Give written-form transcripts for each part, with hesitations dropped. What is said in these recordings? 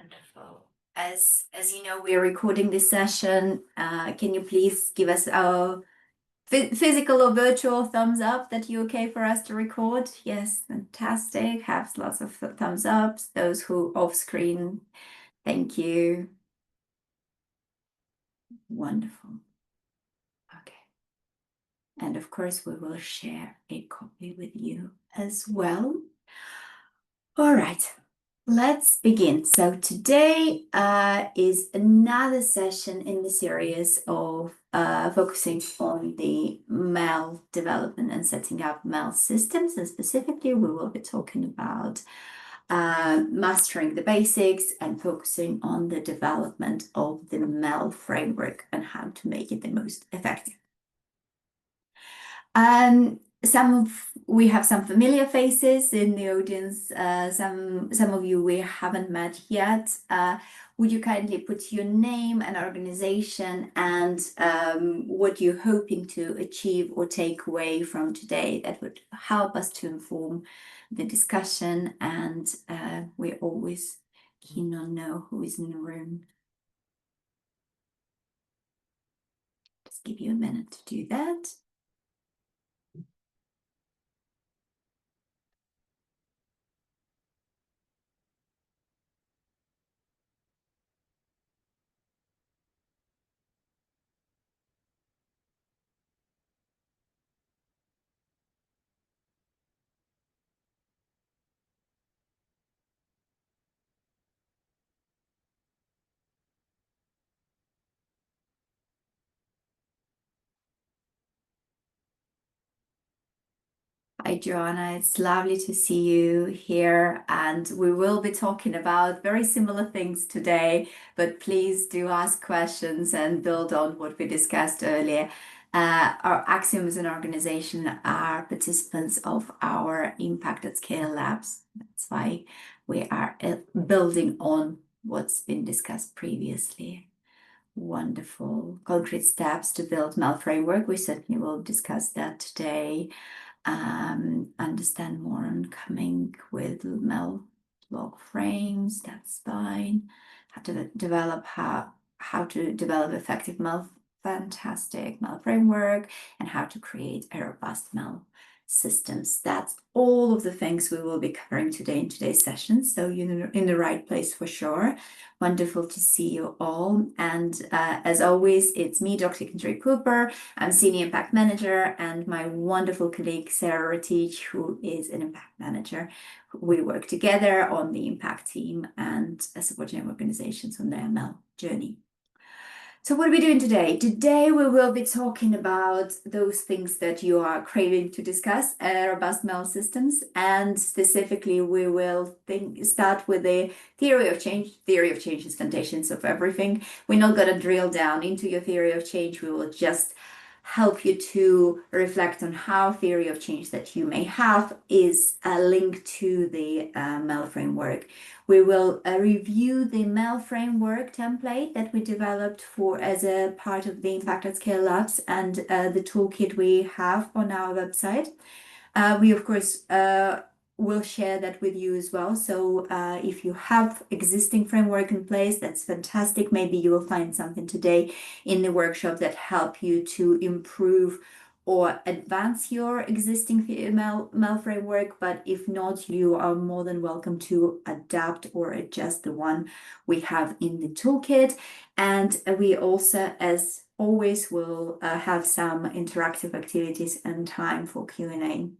Wonderful. As you know, we are recording this session. Can you please give us a physical or virtual thumbs up that you're okay for us to record? Yes, fantastic. Have lots of thumbs ups. Those who off screen, thank you. Wonderful. Okay. And of course, we will share a copy with you as well. All right. Let's begin. So today is another session in the series of focusing on the MEL development and setting up MEL systems. And specifically, we will be talking about mastering the basics and focusing on the development of the MEL framework and how to make it the most effective. We have some familiar faces in the audience. Some of you we haven't met yet. Would you kindly put your name and organization and what you're hoping to achieve or take away from today? That would help us to inform the discussion, and we're always keen on know who is in the room. Just give you a minute to do that. Hi, Joanna. It's lovely to see you here. And we will be talking about very similar things today, but please do ask questions and build on what we discussed earlier. Our Axiom as an organization are participants of our Impact at Scale Labs. That's why we are building on what's been discussed previously. Wonderful. Concrete steps to build MEL framework. We certainly will discuss that today. Understand more on coming with MEL log frames, that's fine. How to develop effective MEL, fantastic MEL framework, and how to create a robust MEL systems. That's all of the things we will be covering today in today's session. So you're in the right place for sure. Wonderful to see you all. And as always, it's me, Dr. Kendra Cooper. I'm Senior Impact Manager, and my wonderful colleague, Sarah Ratich, who is an Impact Manager. We work together on the Impact team and supporting organizations on their MEL journey. So what are we doing today? Today we will be talking about those things that you are craving to discuss, robust MEL systems, and specifically we will start with the theory of change. Theory of change is foundations of everything. We're not going to drill down into your theory of change. We will just help you to reflect on how theory of change that you may have is linked to the MEL framework. We will review the MEL framework template that we developed as a part of the Impact at Scale Labs and the toolkit we have on our website. We, of course, will share that with you as well. So if you have existing framework in place, that's fantastic. Maybe you will find something today in the workshop that help you to improve or advance your existing MEL framework. But if not, you are more than welcome to adapt or adjust the one we have in the toolkit. And we also, as always, will have some interactive activities and time for Q&A.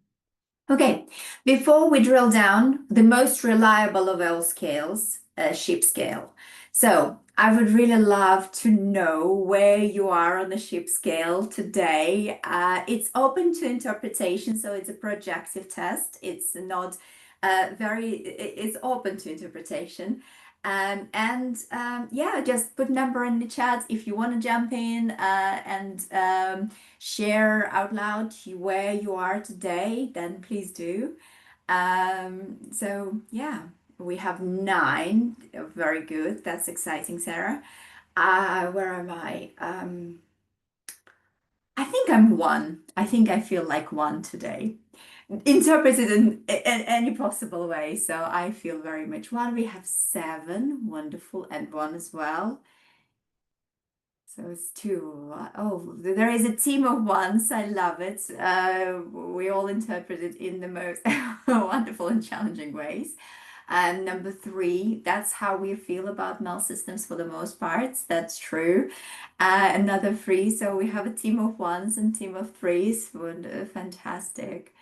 Okay, before we drill down, the most reliable of all scales, ship scale. So I would really love to know where you are on the ship scale today. It's open to interpretation, so it's a projective test. It's not it's open to interpretation. Yeah, just put number in the chat if you want to jump in and share out loud where you are today, then please do. So yeah, we have 9. Very good. That's exciting, Sarah. Where am I? I think I'm 1. I think I feel like 1 today. interpret it in any possible way. So I feel very much one. We have seven, wonderful, and one as well. So it's two. Oh, there is a team of ones. I love it. We all interpret it in the most wonderful and challenging ways. And number three, that's how we feel about MEL systems for the most part. That's true. Another three. So we have a team of ones and team of threes. Fantastic.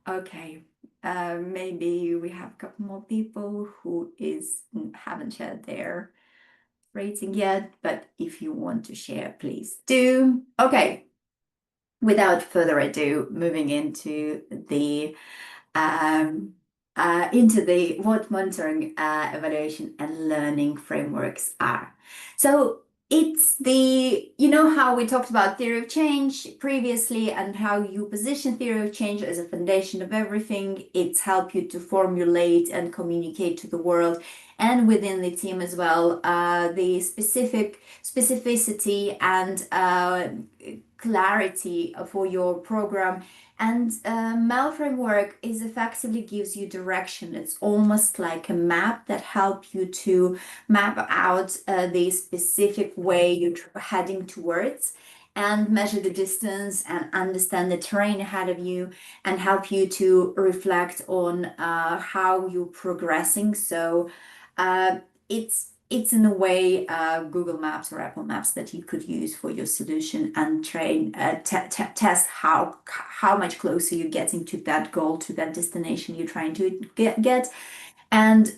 Okay. Maybe we have a couple more people who haven't shared their rating yet, but if you want to share, please do. Okay, without further ado, moving um, into the what monitoring, evaluation, and learning frameworks are. So it's you know how we talked about theory of change previously and how you position theory of change as a foundation of everything. It's help you to formulate and communicate to the world and within the team as well, the specificity and clarity for your program. And MEL framework is effectively gives you direction. It's almost like a map that help you to map out the specific way you're heading towards and measure the distance and understand the terrain ahead of you and help you to reflect on how you're progressing. So it's in a way Google Maps or Apple Maps that you could use for your solution and test how much closer you're getting to that goal, to that destination you're trying to get, and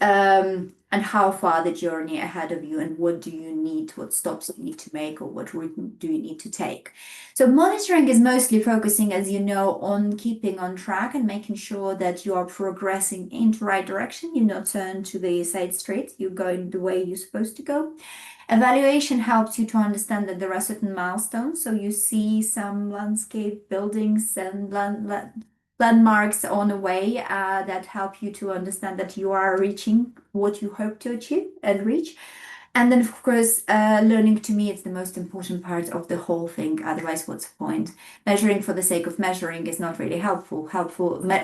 how far the journey ahead of you and what do you need, what stops you need to make, or what route do you need to take. So monitoring is mostly focusing, as you know, on keeping on track and making sure that you are progressing into the right direction. You not turn to the side street, you're going the way you're supposed to go. Evaluation helps you to understand that there are certain milestones. So you see some landscape buildings and landmarks on the way that help you to understand that you are reaching what you hope to achieve and reach. And then, of course, learning to me is the most important part of the whole thing. Otherwise, what's the point? Measuring for the sake of measuring is not really helpful.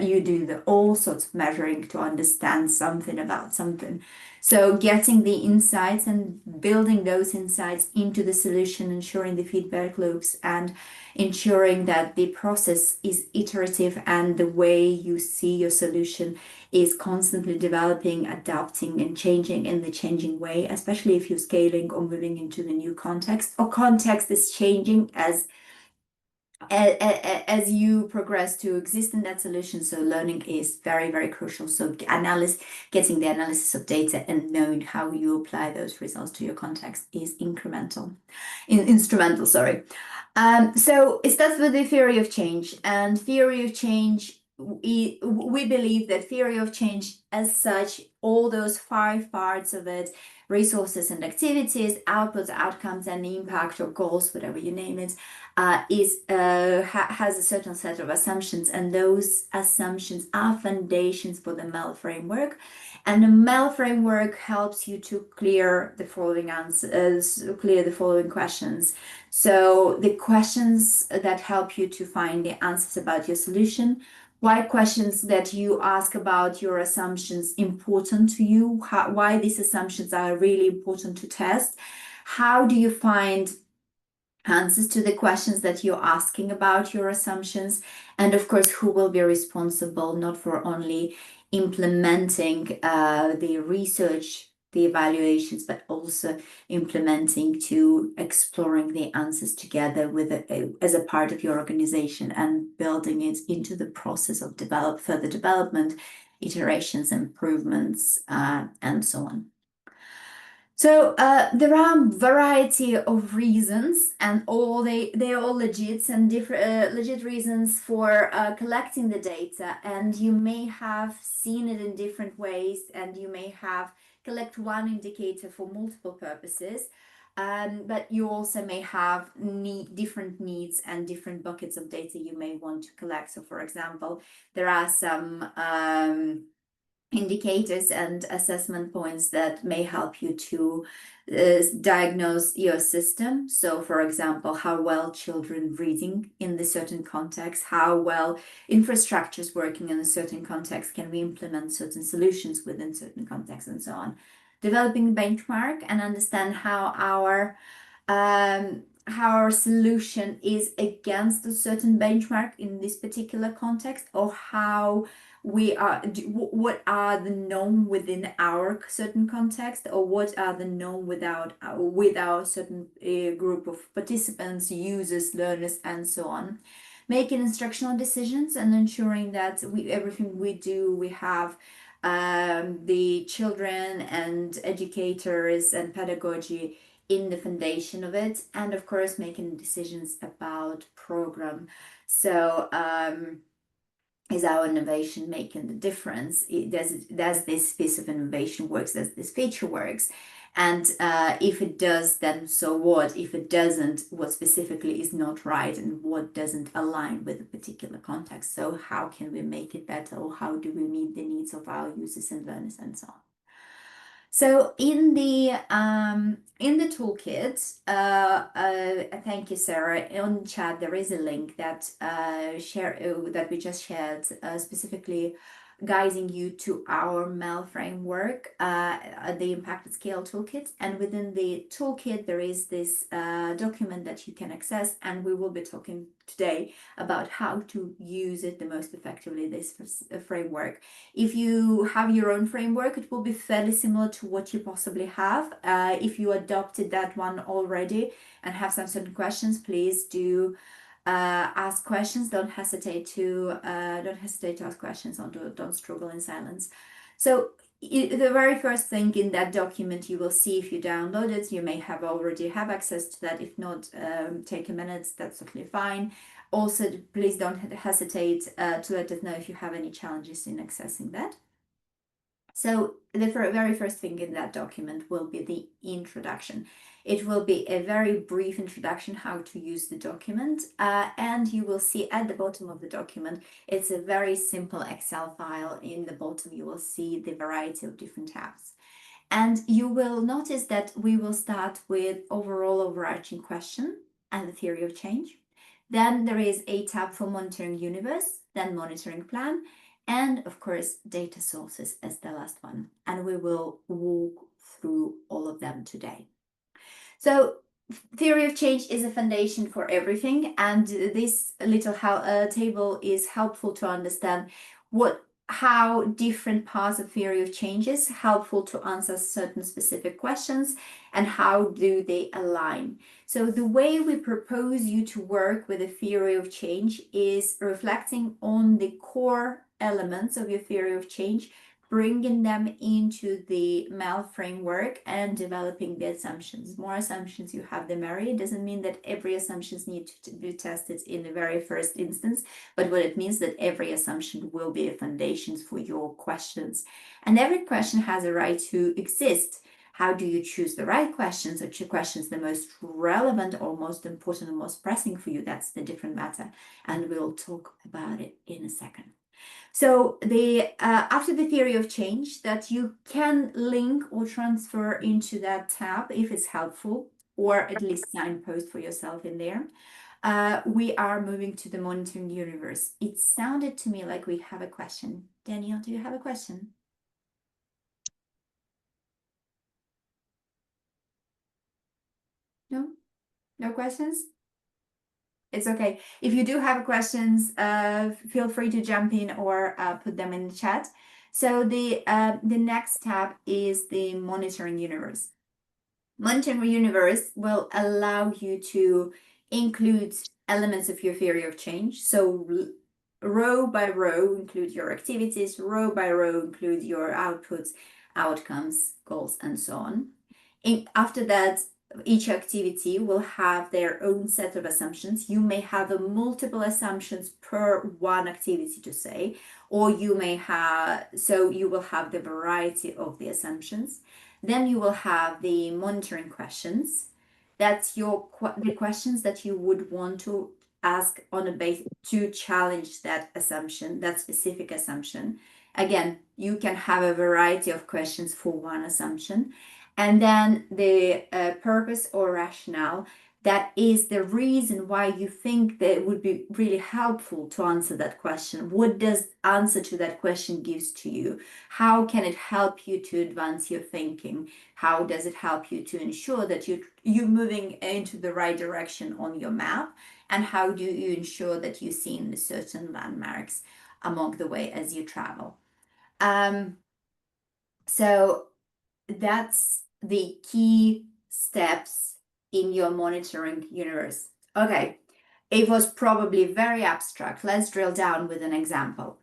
You do all sorts of measuring to understand something about something. So getting the insights and building those insights into the solution, ensuring the feedback loops and ensuring that the process is iterative and the way you see your solution is constantly developing, adapting, and changing in the changing way, especially if you're scaling or moving into the new context, or context is changing as you progress to exist in that solution. So learning is very, very crucial. So getting the analysis of data and knowing how you apply those results to your context is instrumental, sorry. So it starts with the theory of change, and theory of change, we believe that theory of change as such, all those five parts of it, resources and activities, outputs, outcomes, and impact or goals, whatever you name it, has a certain set of assumptions, and those assumptions are foundations for the MEL framework. And the MEL framework helps you to clear the following questions. So the questions that help you to find the answers about your solution. Why questions that you ask about your assumptions important to you? Why these assumptions are really important to test? How do you find answers to the questions that you're asking about your assumptions? And of course, who will be responsible not for only implementing the research, the evaluations, but also implementing to exploring the answers together as a part of your organization and building it into the process of further development, iterations, improvements, and so on. So there are a variety of reasons, and they're all legit and different legit reasons for collecting the data. And you may have seen it in different ways, and you may have collect one indicator for multiple purposes. But you also may have different needs and different buckets of data you may want to collect. So, for example, there are some indicators and assessment points that may help you to diagnose your system. So, for example, how well children reading in the certain context, how well infrastructure is working in a certain context, can we implement certain solutions within certain contexts, and so on. Developing benchmark and understand how our solution is against a certain benchmark in this particular context, or how we are what are the norm within our certain context, or what are the norm with our certain group of participants, users, learners, and so on. Making instructional decisions and ensuring that everything we do, we have the children and educators and pedagogy in the foundation of it, and of course making decisions about program. So is our innovation making the difference? Does this piece of innovation works? Does this feature works? And if it does, then so what? If it doesn't, what specifically is not right, and what doesn't align with a particular context? So how can we make it better, or how do we meet the needs of our users and learners, and so on? So in the toolkit, thank you, Sarah. On chat, there is a link that that we just shared, specifically guiding you to our MEL framework, the Impact at Scale toolkit. And within the toolkit, there is this document that you can access, and we will be talking today about how to use it the most effectively, this framework. If you have your own framework, it will be fairly similar to what you possibly have. If you adopted that one already and have some certain questions, please do ask questions. Don't hesitate to ask questions. Don't struggle in silence. So the very first thing in that document you will see, if you download it, you may have already have access to that. If not, take a minute, that's totally fine. Also, please don't hesitate to let us know if you have any challenges in accessing that. So the very first thing in that document will be the introduction. It will be a very brief introduction how to use the document, and you will see at the bottom of the document, it's a very simple Excel file. In the bottom, you will see the variety of different tabs. And you will notice that we will start with overall overarching question and the theory of change. Then there is a tab for monitoring universe, then monitoring plan, and of course, data sources as the last one. And we will walk through all of them today. So theory of change is a foundation for everything. And this little table is helpful to understand how different parts of theory of change is helpful to answer certain specific questions, and how do they align. So the way we propose you to work with a theory of change is reflecting on the core elements of your theory of change, bringing them into the MEL framework and developing the assumptions. More assumptions you have, the merrier. It doesn't mean that every assumptions need to be tested in the very first instance, but what it means that every assumption will be a foundation for your questions. And every question has a right to exist. How do you choose the right questions, or questions the most relevant or most important or most pressing for you? That's the different matter. And we'll talk about it in a second. So after the theory of change, that you can link or transfer into that tab if it's helpful, or at least signpost for yourself in there. We are moving to the monitoring universe. It sounded to me like we have a question. Daniel, do you have a question? No? No questions? It's okay. If you do have questions, feel free to jump in or put them in the chat. So the next tab is the monitoring universe. Monitoring universe will allow you to include elements of your theory of change. So row by row include your activities, row by row include your outputs, outcomes, goals, and so on. After that, each activity will have their own set of assumptions. You may have multiple assumptions per one activity to say, or you may have, so you will have the variety of the assumptions. Then you will have the monitoring questions. That's the questions that you would want to ask on a base to challenge that assumption, that specific assumption. Again, you can have a variety of questions for one assumption. And then the purpose or rationale, that is the reason why you think that it would be really helpful to answer that question. What does answer to that question gives to you? How can it help you to advance your thinking? How does it help you to ensure that you're moving into the right direction on your map? And how do you ensure that you're seeing certain landmarks along the way as you travel? So that's the key steps in your monitoring universe. Okay, it was probably very abstract. Let's drill down with an example.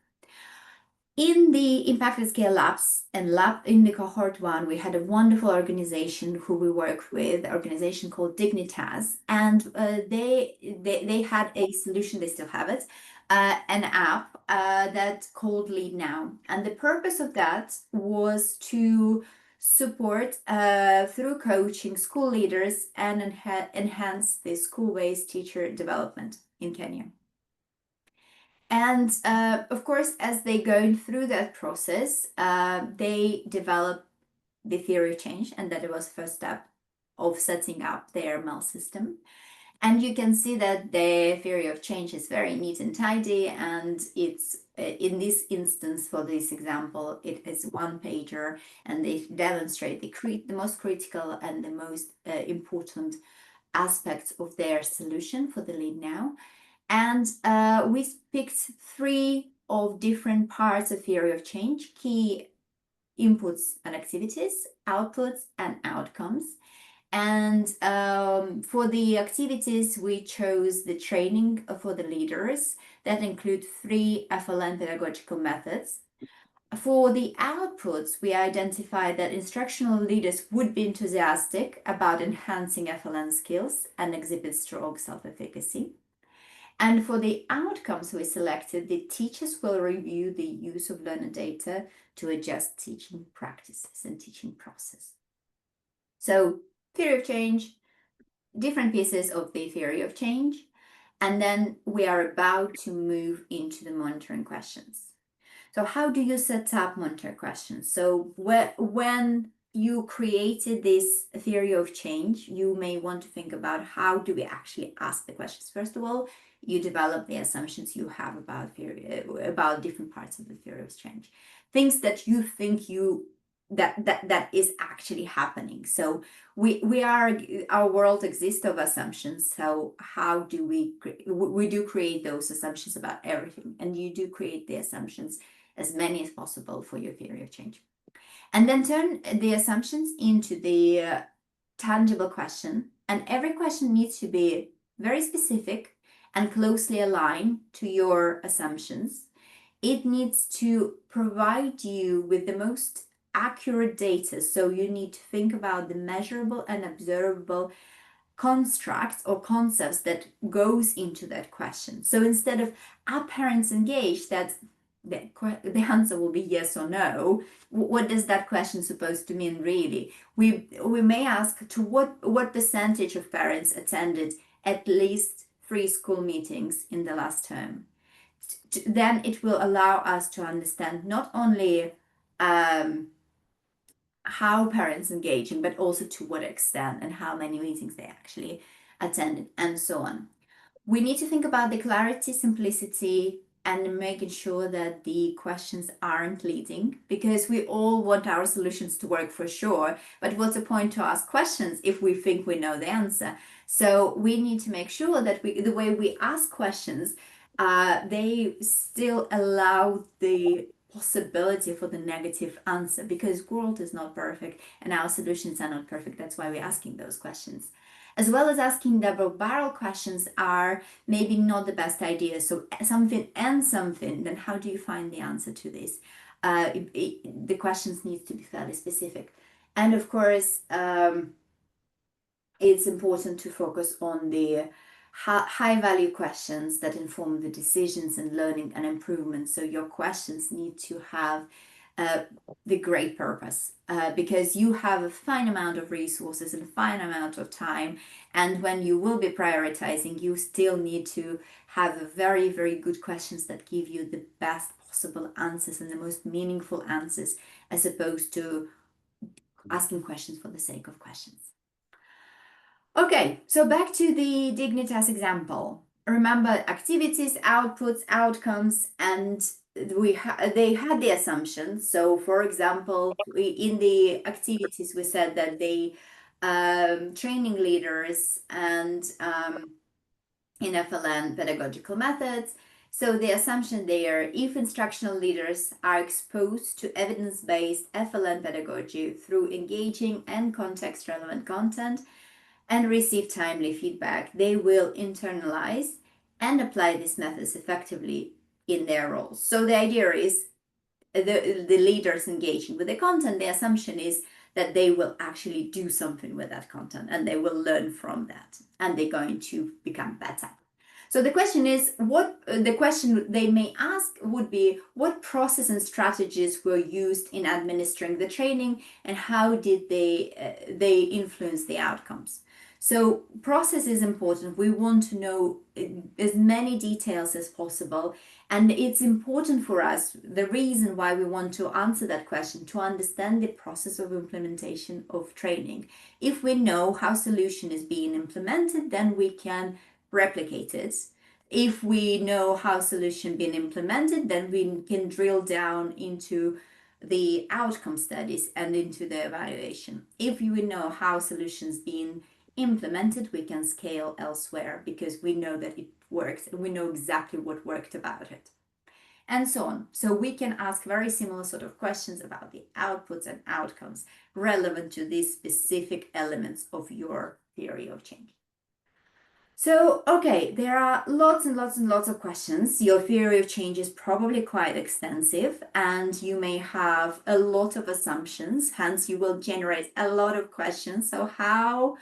In the Impact at Scale Labs and lab in the cohort one, we had a wonderful organization who we work with, an organization called Dignitas, and they had a solution. They still have it, an app that called Lead Now, and the purpose of that was to support through coaching school leaders and enhance the school-based teacher development in Kenya. And of course, as they go through that process, they develop the theory of change, and that it was the first step of setting up their MEL system. And you can see that the theory of change is very neat and tidy, and it's in this instance, for this example, it is one pager, and they demonstrate the most critical and the most important aspects of their solution for the Lead Now. And we picked 3 of different parts of theory of change: key inputs and activities, outputs and outcomes. And for the activities, we chose the training for the leaders that include 3 FLN pedagogical methods. For the outputs, we identified that instructional leaders would be enthusiastic about enhancing FLN skills and exhibit strong self-efficacy. And for the outcomes we selected, the teachers will review the use of learner data to adjust teaching practices and teaching process. So theory of change, different pieces of the theory of change, and then we are about to move into the monitoring questions. So how do you set up monitor questions? So when you created this theory of change, you may want to think about how do we actually ask the questions. First of all, you develop the assumptions you have about different parts of the theory of change, things that you think that is actually happening. So our world exists of assumptions. So how do we do create those assumptions about everything, and you do create the assumptions, as many as possible, for your theory of change, and then turn the assumptions into the tangible question. And every question needs to be very specific and closely aligned to your assumptions. It needs to provide you with the most accurate data. So you need to think about the measurable and observable constructs or concepts that goes into that question. So instead of "are parents engaged?" that's the answer will be yes or no. What does that question supposed to mean really? We may ask, to what percentage of parents attended at least 3 school meetings in the last term? Then it will allow us to understand not only how parents engaging, but also to what extent and how many meetings they actually attended, and so on. We need to think about the clarity, simplicity, and making sure that the questions aren't leading, because we all want our solutions to work for sure. But what's the point to ask questions if we think we know the answer? So we need to make sure that the way we ask questions, they still allow the possibility for the negative answer, because world is not perfect and our solutions are not perfect. That's why we're asking those questions. As well as asking double barrel questions are maybe not the best idea. So something and something, then how do you find the answer to this? The questions need to be fairly specific. And of course, it's important to focus on the high value questions that inform the decisions and learning and improvement. So your questions need to have the great purpose, because you have a fine amount of resources and a fine amount of time, and when you will be prioritizing, you still need to have very, very good questions that give you the best possible answers and the most meaningful answers, as opposed to asking questions for the sake of questions. Okay, so back to the Dignitas example. Remember activities, outputs, outcomes, and they had the assumptions. So, for example, in the activities, we said that they training leaders and in FLN pedagogical methods. So the assumption there, if instructional leaders are exposed to evidence-based FLN pedagogy through engaging and context-relevant content, and receive timely feedback, they will internalize and apply these methods effectively in their roles. So the idea is the leaders engaging with the content, the assumption is that they will actually do something with that content and they will learn from that and they're going to become better. So the question is, the question they may ask would be, what process and strategies were used in administering the training and how did they influence the outcomes? So process is important. We want to know as many details as possible. And it's important for us, the reason why we want to answer that question, to understand the process of implementation of training. If we know how solution is being implemented, then we can replicate it. If we know how solution being implemented, then we can drill down into the outcome studies and into the evaluation. If you know how solutions being implemented, we can scale elsewhere because we know that it works and we know exactly what worked about it, and so on. So we can ask very similar sort of questions about the outputs and outcomes relevant to these specific elements of your theory of change. So, okay, there are lots and lots and lots of questions. Your theory of change is probably quite extensive and you may have a lot of assumptions, hence you will generate a lot of questions. So how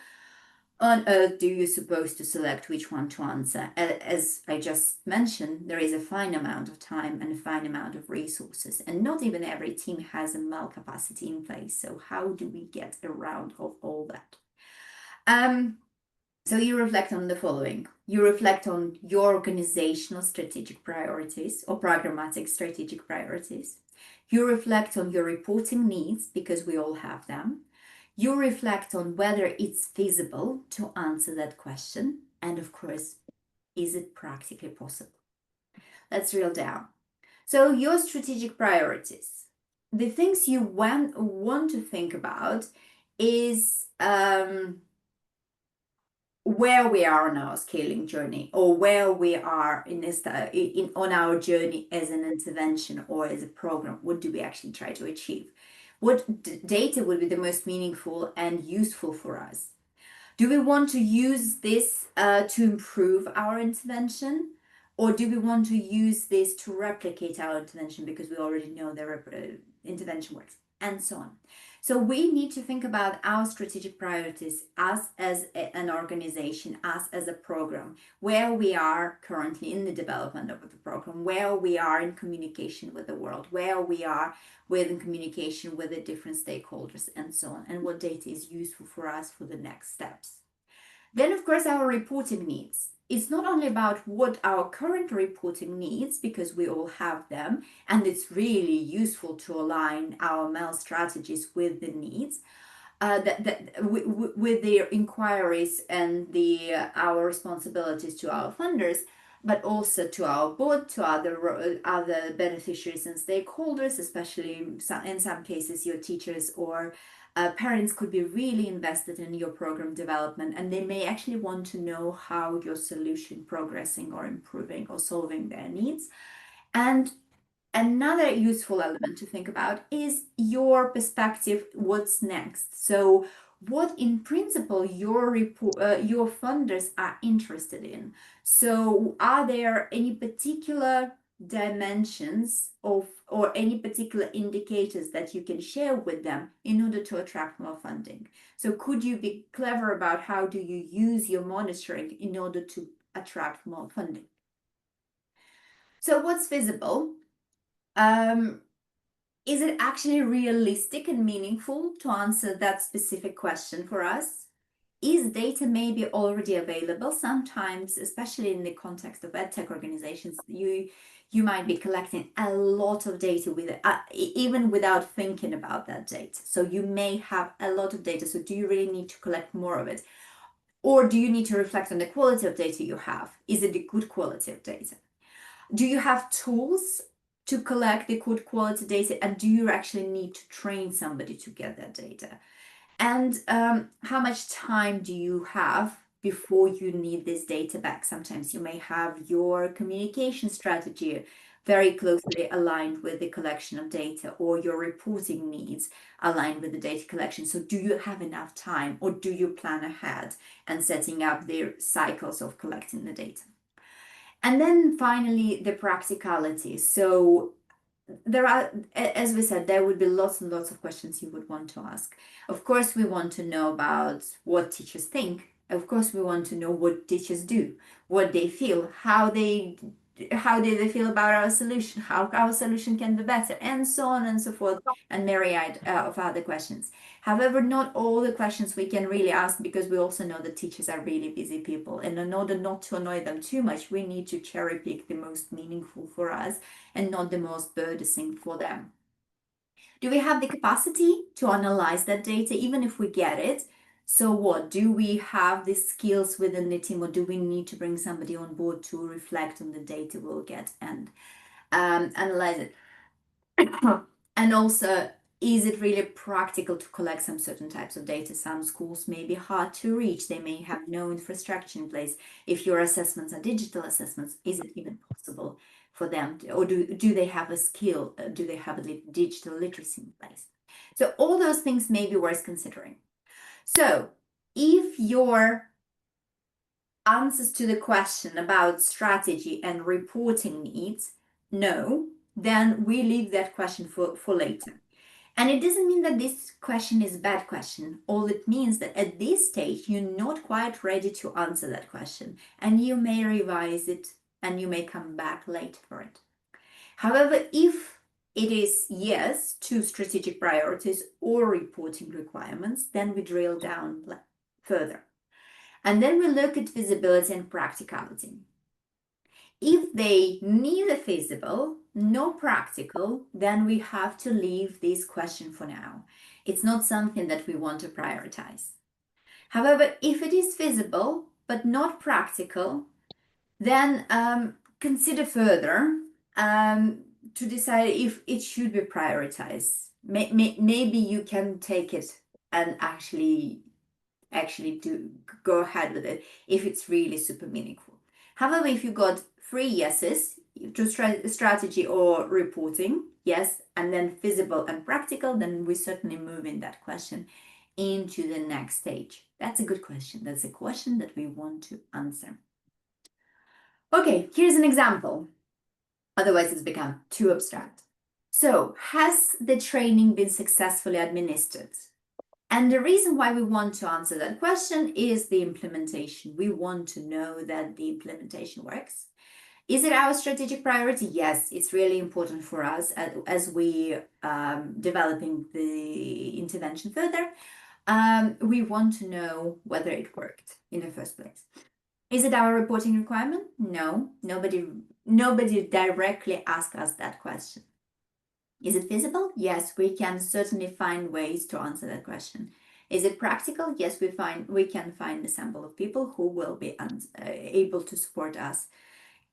on earth do you suppose to select which one to answer? As I just mentioned, there is a fine amount of time and a fine amount of resources, and not even every team has a MEL capacity in place. So how do we get around of all that? So you reflect on the following. You reflect on your organizational strategic priorities or programmatic strategic priorities. You reflect on your reporting needs, because we all have them. You reflect on whether it's feasible to answer that question. And of course, is it practically possible? Let's drill down. So your strategic priorities. The things you want to think about is where we are on our scaling journey, or where we are on our journey as an intervention or as a program. What do we actually try to achieve? What data would be the most meaningful and useful for us? Do we want to use this to improve our intervention? Or do we want to use this to replicate our intervention because we already know the intervention works, and so on? So we need to think about our strategic priorities, us as an organization, us as a program, where we are currently in the development of the program, where we are in communication with the world, where we are in communication with the different stakeholders, and so on, and what data is useful for us for the next steps. Then, of course, our reporting needs. It's not only about what our current reporting needs, because we all have them, and it's really useful to align our MEL strategies with the needs, with the inquiries and our responsibilities to our funders, but also to our board, to other beneficiaries and stakeholders, especially in some cases your teachers or parents could be really invested in your program development, and they may actually want to know how your solution progressing or improving or solving their needs. And another useful element to think about is your perspective, what's next. So what in principle your funders are interested in. So are there any particular dimensions or any particular indicators that you can share with them in order to attract more funding? So could you be clever about how do you use your monitoring in order to attract more funding? So what's visible? Is it actually realistic and meaningful to answer that specific question for us? Is data maybe already available? Sometimes, especially in the context of EdTech organizations, you You might be collecting a lot of data even without thinking about that data. So you may have a lot of data. So do you really need to collect more of it? Or do you need to reflect on the quality of data you have? Is it the good quality of data? Do you have tools to collect the good quality data? And do you actually need to train somebody to get that data? And how much time do you have before you need this data back? Sometimes you may have your communication strategy very closely aligned with the collection of data, or your reporting needs aligned with the data collection. So do you have enough time, or do you plan ahead and setting up the cycles of collecting the data? And then finally, the practicality. So there are, as we said, there would be lots and lots of questions you would want to ask. Of course, we want to know about what teachers think. Of course, we want to know what teachers do, what they feel, how do they feel about our solution, how our solution can be better, and so on and so forth, and myriad of other questions. However, not all the questions we can really ask, because we also know that teachers are really busy people, and in order not to annoy them too much, we need to cherry pick the most meaningful for us and not the most burdensome for them. Do we have the capacity to analyze that data, even if we get it? So what, do we have the skills within the team, or do we need to bring somebody on board to reflect on the data we'll get and analyze it? And also, is it really practical to collect some certain types of data? Some schools may be hard to reach. They may have no infrastructure in place. If your assessments are digital assessments, is it even possible for them to, or do they have a skill? Do they have a digital literacy in place? So all those things may be worth considering. So if your answers to the question about strategy and reporting needs, no, then we leave that question for later. And it doesn't mean that this question is a bad question. All it means that at this stage, you're not quite ready to answer that question, and you may revise it and you may come back later for it. However, if it is yes to strategic priorities or reporting requirements, then we drill down further. And then we look at feasibility and practicality. If they neither feasible nor practical, then we have to leave this question for now. It's not something that we want to prioritize. However, if it is feasible but not practical, then consider further to decide if it should be prioritized. Maybe you can take it and actually do go ahead with it if it's really super meaningful. However, if you got 3 yeses to strategy or reporting, yes, and then feasible and practical, then we certainly move in that question into the next stage. That's a good question. That's a question that we want to answer. Okay, here's an example. Otherwise, it's become too abstract. So, has the training been successfully administered? And the reason why we want to answer that question is the implementation. We want to know that the implementation works. Is it our strategic priority? Yes, it's really important for us as we developing the intervention further. We want to know whether it worked in the first place. Is it our reporting requirement? No, nobody directly asked us that question. Is it feasible? Yes, we can certainly find ways to answer that question. Is it practical? Yes, we can find a sample of people who will be able to support us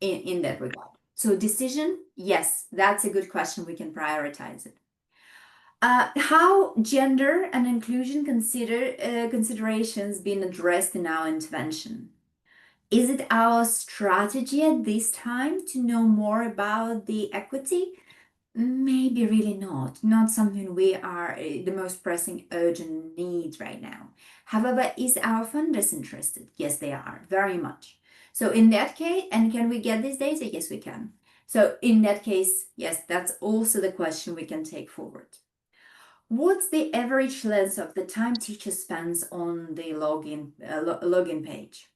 in that regard. So decision, yes, that's a good question. We can prioritize it. How gender and inclusion considerations being addressed in our intervention? Is it our strategy at this time to know more about the equity? Maybe really not something we are the most pressing urgent need right now. However, is our funders interested? Yes, they are, very much. So in that case, and can we get this data? Yes, we can. So in that case, yes, that's also the question we can take forward. What's the average length of the time teacher spends on the login page?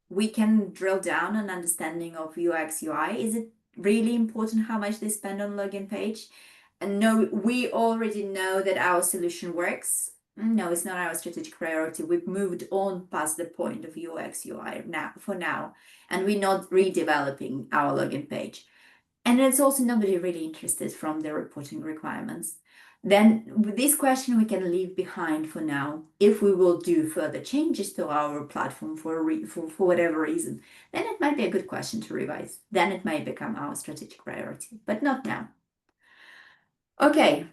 We can drill down on understanding of UX UI. Is it really important how much they spend on login page? And no, we already know that our solution works. No, it's not our strategic priority. We've moved on past the point of UX UI for now, and we're not redeveloping our login page. And it's also nobody really interested from the reporting requirements. Then with this question, we can leave behind for now. If we will do further changes to our platform for whatever reason, then it might be a good question to revise. Then it might become our strategic priority, but not now. Okay.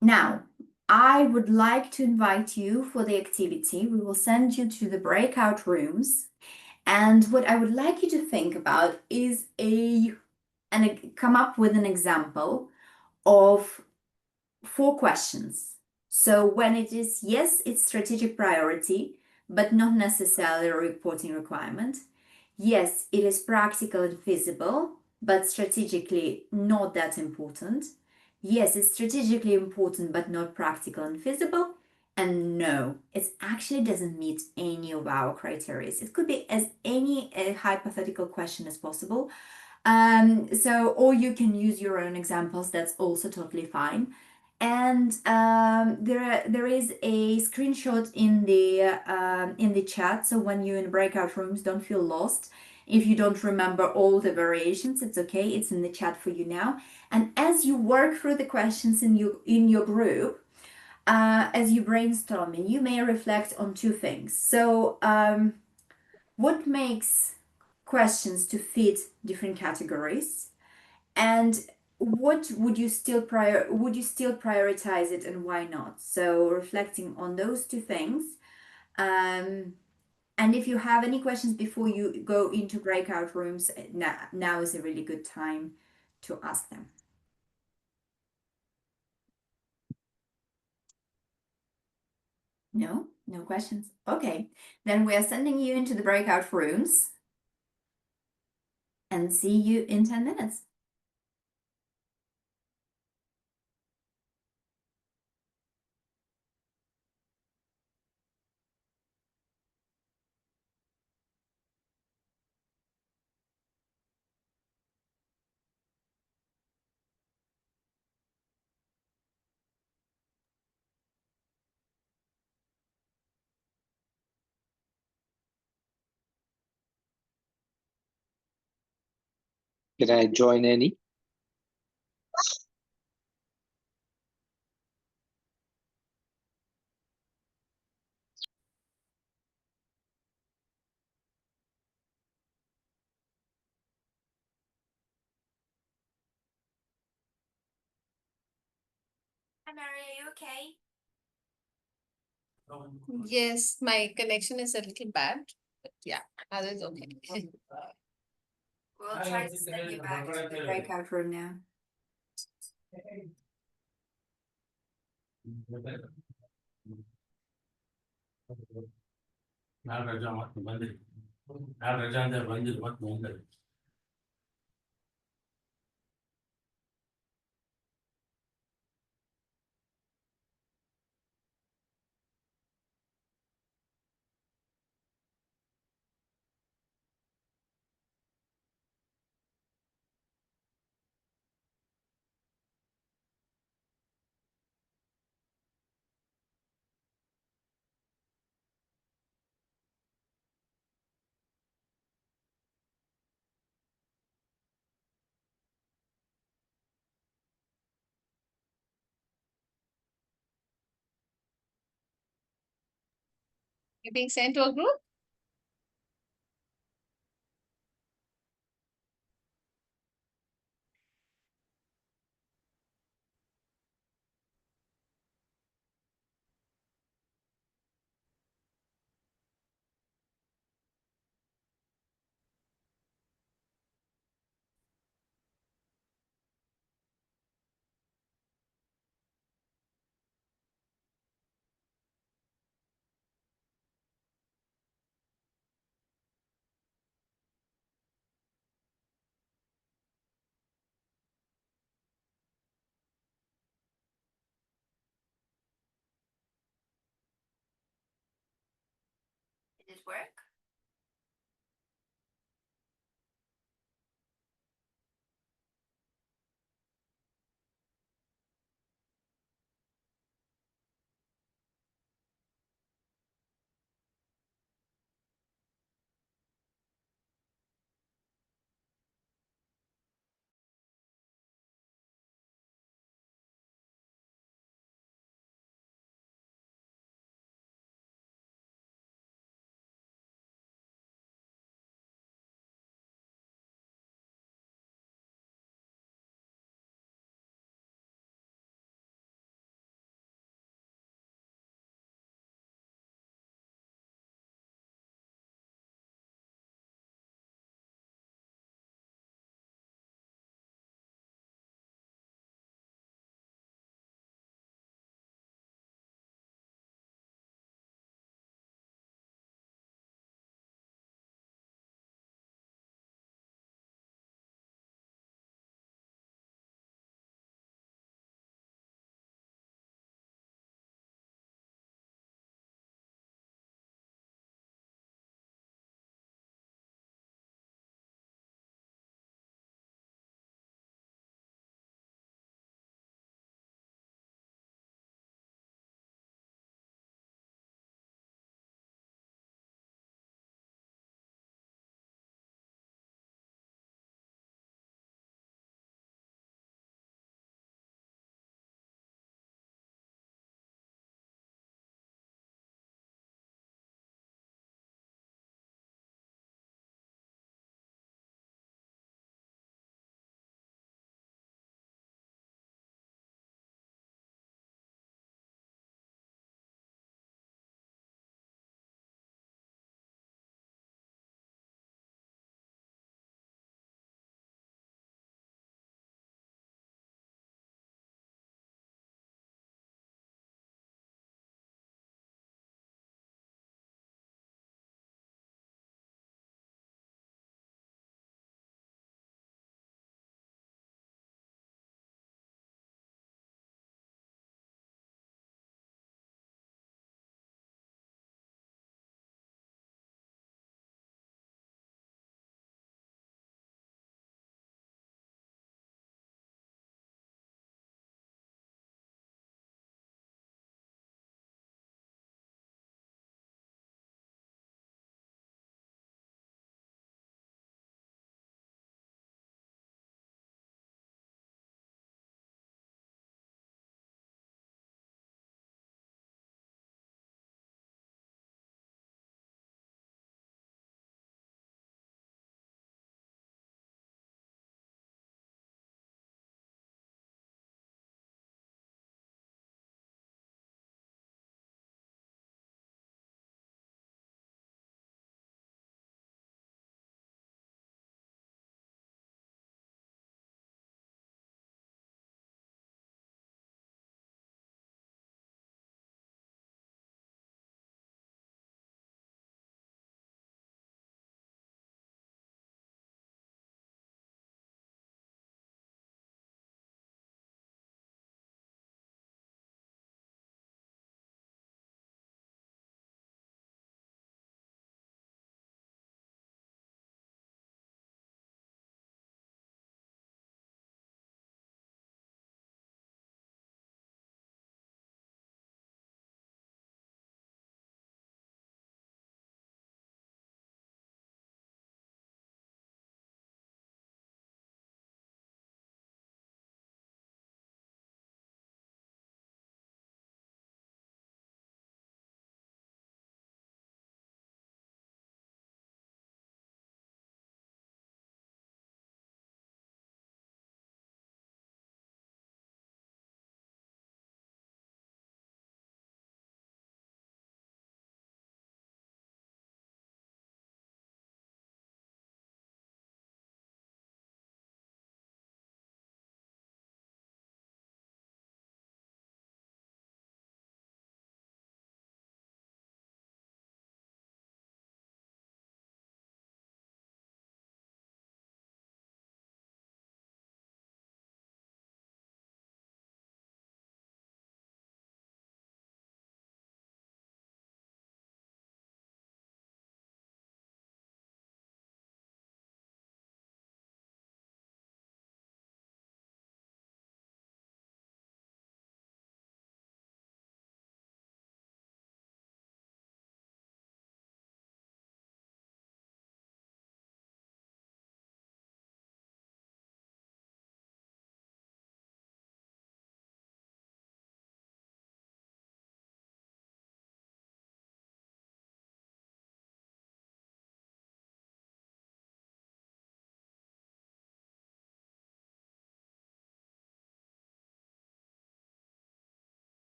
Now, I would like to invite you for the activity. We will send you to the breakout rooms. And what I would like you to think about is come up with an example of 4 questions. So when it is, yes, it's strategic priority, but not necessarily a reporting requirement. Yes, it is practical and feasible, but strategically not that important. Yes, it's strategically important, but not practical and feasible. And no, it actually doesn't meet any of our criteria. It could be as any hypothetical question as possible. Or you can use your own examples, that's also totally fine. And there is a screenshot in the chat. So when you're in breakout rooms, don't feel lost. If you don't remember all the variations, it's okay. It's in the chat for you now. And as you work through the questions in your group, as you brainstorming, you may reflect on 2 things. So what makes questions to fit different categories? And what would you still prioritize it, and why not? So reflecting on those 2 things. And if you have any questions before you go into breakout rooms, now is a really good time to ask them. No, no questions. Okay, then we are sending you into the breakout rooms and see you in 10 minutes. Can I join any? Hi, Mary, are you okay? Yes, my connection is a little bad, but yeah, others okay. We'll try to send you back to the breakout room now. You're being sent to a group? Did it work?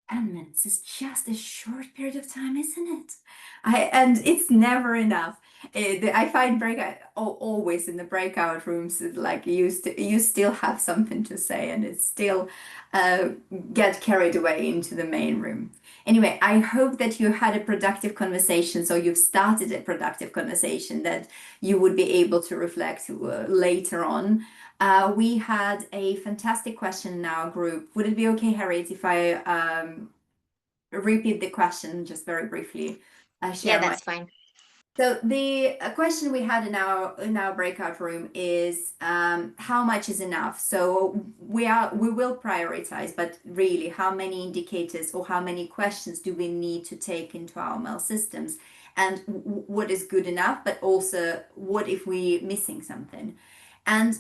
10 minutes is just a short period of time, isn't it? And it's never enough. I find breakout always in the breakout rooms, like you still have something to say, and it still uh, get carried away into the main room. Anyway, I hope that you had a productive conversation, so you've started a productive conversation that you would be able to reflect later on. We had a fantastic question in our group. Would it be okay, Harriet, if I repeat the question just very briefly? Yeah, that's fine. So the question we had in our breakout room is how much is enough? So we will prioritize, but really, how many indicators or how many questions do we need to take into our MEL systems? And what is good enough, but also what if we're missing something? And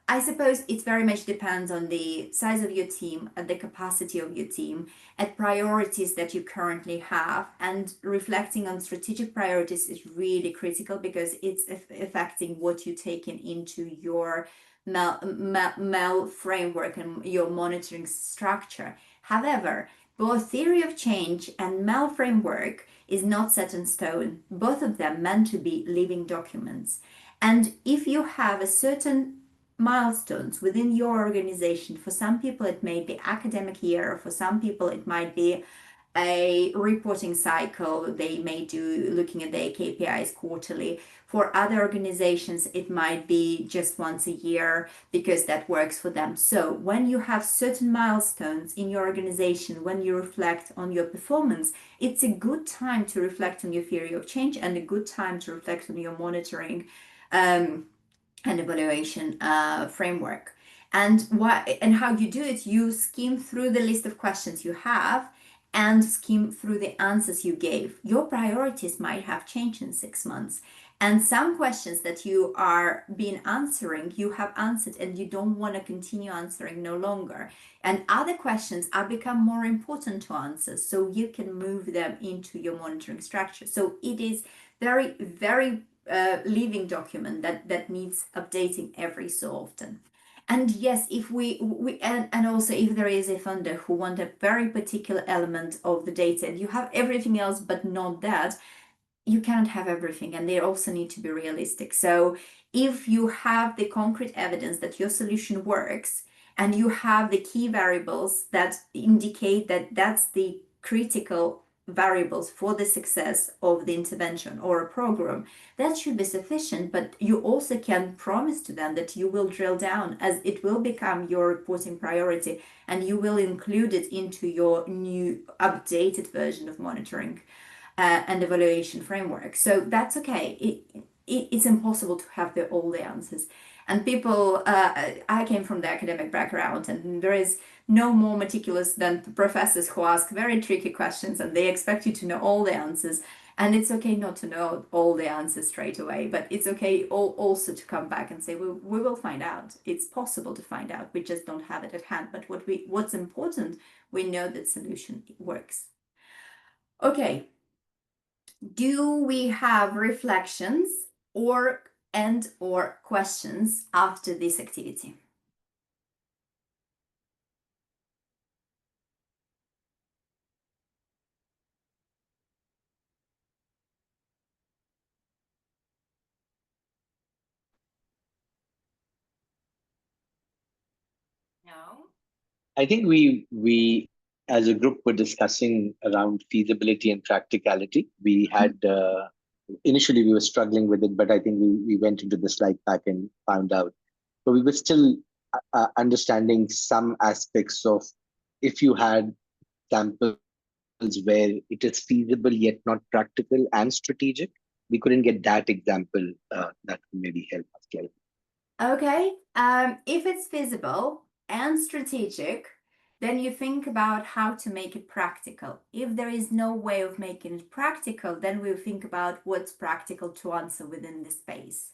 I suppose it very much depends on the size of your team, and the capacity of your team, at priorities that you currently have. And reflecting on strategic priorities is really critical because it's affecting what you're taking into your MEL framework and your monitoring structure. However, both theory of change and MEL framework is not set in stone. Both of them meant to be living documents. And if you have a certain milestones within your organization, for some people it may be academic year, for some people it might be a reporting cycle they may do looking at their KPIs quarterly. For other organizations it might be just once a year because that works for them. So when you have certain milestones in your organization, when you reflect on your performance, it's a good time to reflect on your theory of change and a good time to reflect on your monitoring and evaluation framework. And how you do it, you skim through the list of questions you have and skim through the answers you gave. Your priorities might have changed in 6 months. And some questions that you are been answering, you have answered and you don't want to continue answering no longer. And other questions are become more important to answer, so you can move them into your monitoring structure. So it is very, very living document that needs updating every so often. And yes, if we and also if there is a funder who want a very particular element of the data and you have everything else but not that, you can't have everything, and they also need to be realistic. So if you have the concrete evidence that your solution works and you have the key variables that indicate that that's the critical variables for the success of the intervention or a program, that should be sufficient. But you also can promise to them that you will drill down, as it will become your reporting priority, and you will include it into your new updated version of monitoring and evaluation framework. So that's okay. It's impossible to have all the answers. And people, I came from the academic background, and there is no more meticulous than professors who ask very tricky questions and they expect you to know all the answers. And it's okay not to know all the answers straight away, but it's okay also to come back and say, we will find out. It's possible to find out. We just don't have it at hand. But what's important, we know that solution works. Okay. Do we have reflections or questions after this activity? No. I think we as a group were discussing around feasibility and practicality. We had initially we were struggling with it, but I think we went into the slide pack and found out. But we were still understanding some aspects of if you had samples where it is feasible yet not practical and strategic. We couldn't get that example that could maybe help us clarify. Okay, if it's feasible and strategic, then you think about how to make it practical. If there is no way of making it practical, then we'll think about what's practical to answer within the space.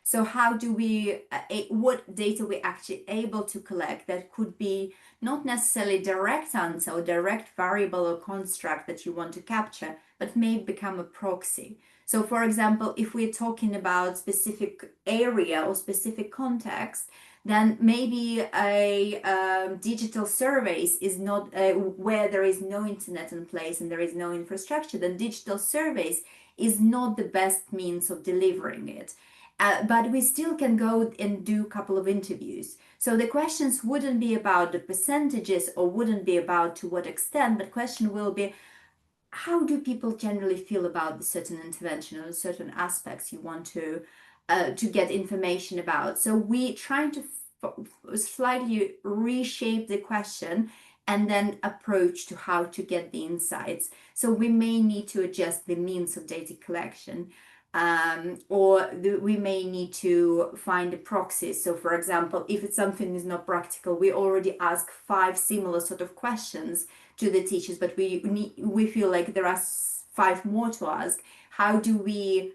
So how do we, what data we actually able to collect that could be not necessarily direct answer or direct variable or construct that you want to capture, but may become a proxy. So for example, if we're talking about specific area or specific context, then maybe a digital surveys is not where there is no internet in place and there is no infrastructure, then digital surveys is not the best means of delivering it. But we still can go and do a couple of interviews. So the questions wouldn't be about the percentages or wouldn't be about to what extent, but question will be, how do people generally feel about the certain intervention or certain aspects you want to get information about? So we trying to slightly reshape the question and then approach to how to get the insights. So we may need to adjust the means of data collection. We may need to find a proxy. So for example, if it's something is not practical, we already ask 5 similar sort of questions to the teachers, but we feel like there are 5 more to ask. How do we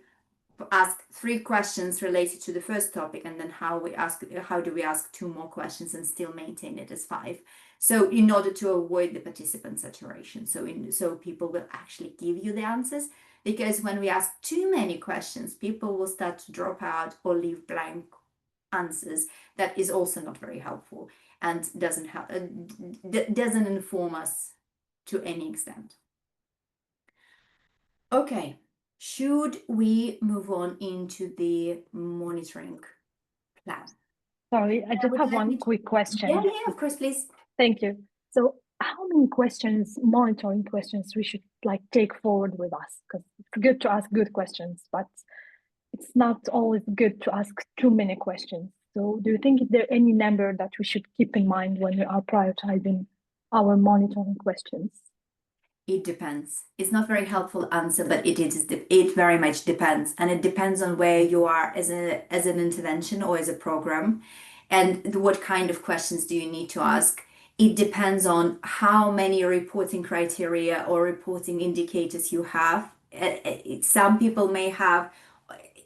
ask 3 questions related to the first topic, and then how do we ask 2 more questions and still maintain it as 5? So in order to avoid the participant saturation, so people will actually give you the answers, because when we ask too many questions, people will start to drop out or leave blank answers. That is also not very helpful and doesn't inform us to any extent. Okay, should we move on into the monitoring plan? Sorry, I just have one quick question. Yeah, of course, please. Thank you. So how many monitoring questions we should take forward with us? Because it's good to ask good questions, but it's not always good to ask too many questions. So do you think there any number that we should keep in mind when we are prioritizing our monitoring questions? It depends. It's not very helpful answer, but it very much depends, and it depends on where you are as an intervention or as a program, and what kind of questions do you need to ask. It depends on how many reporting criteria or reporting indicators you have. Some people may have.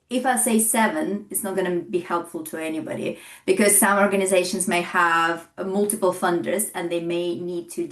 If I say 7, it's not going to be helpful to anybody, because some organizations may have multiple funders and they may need to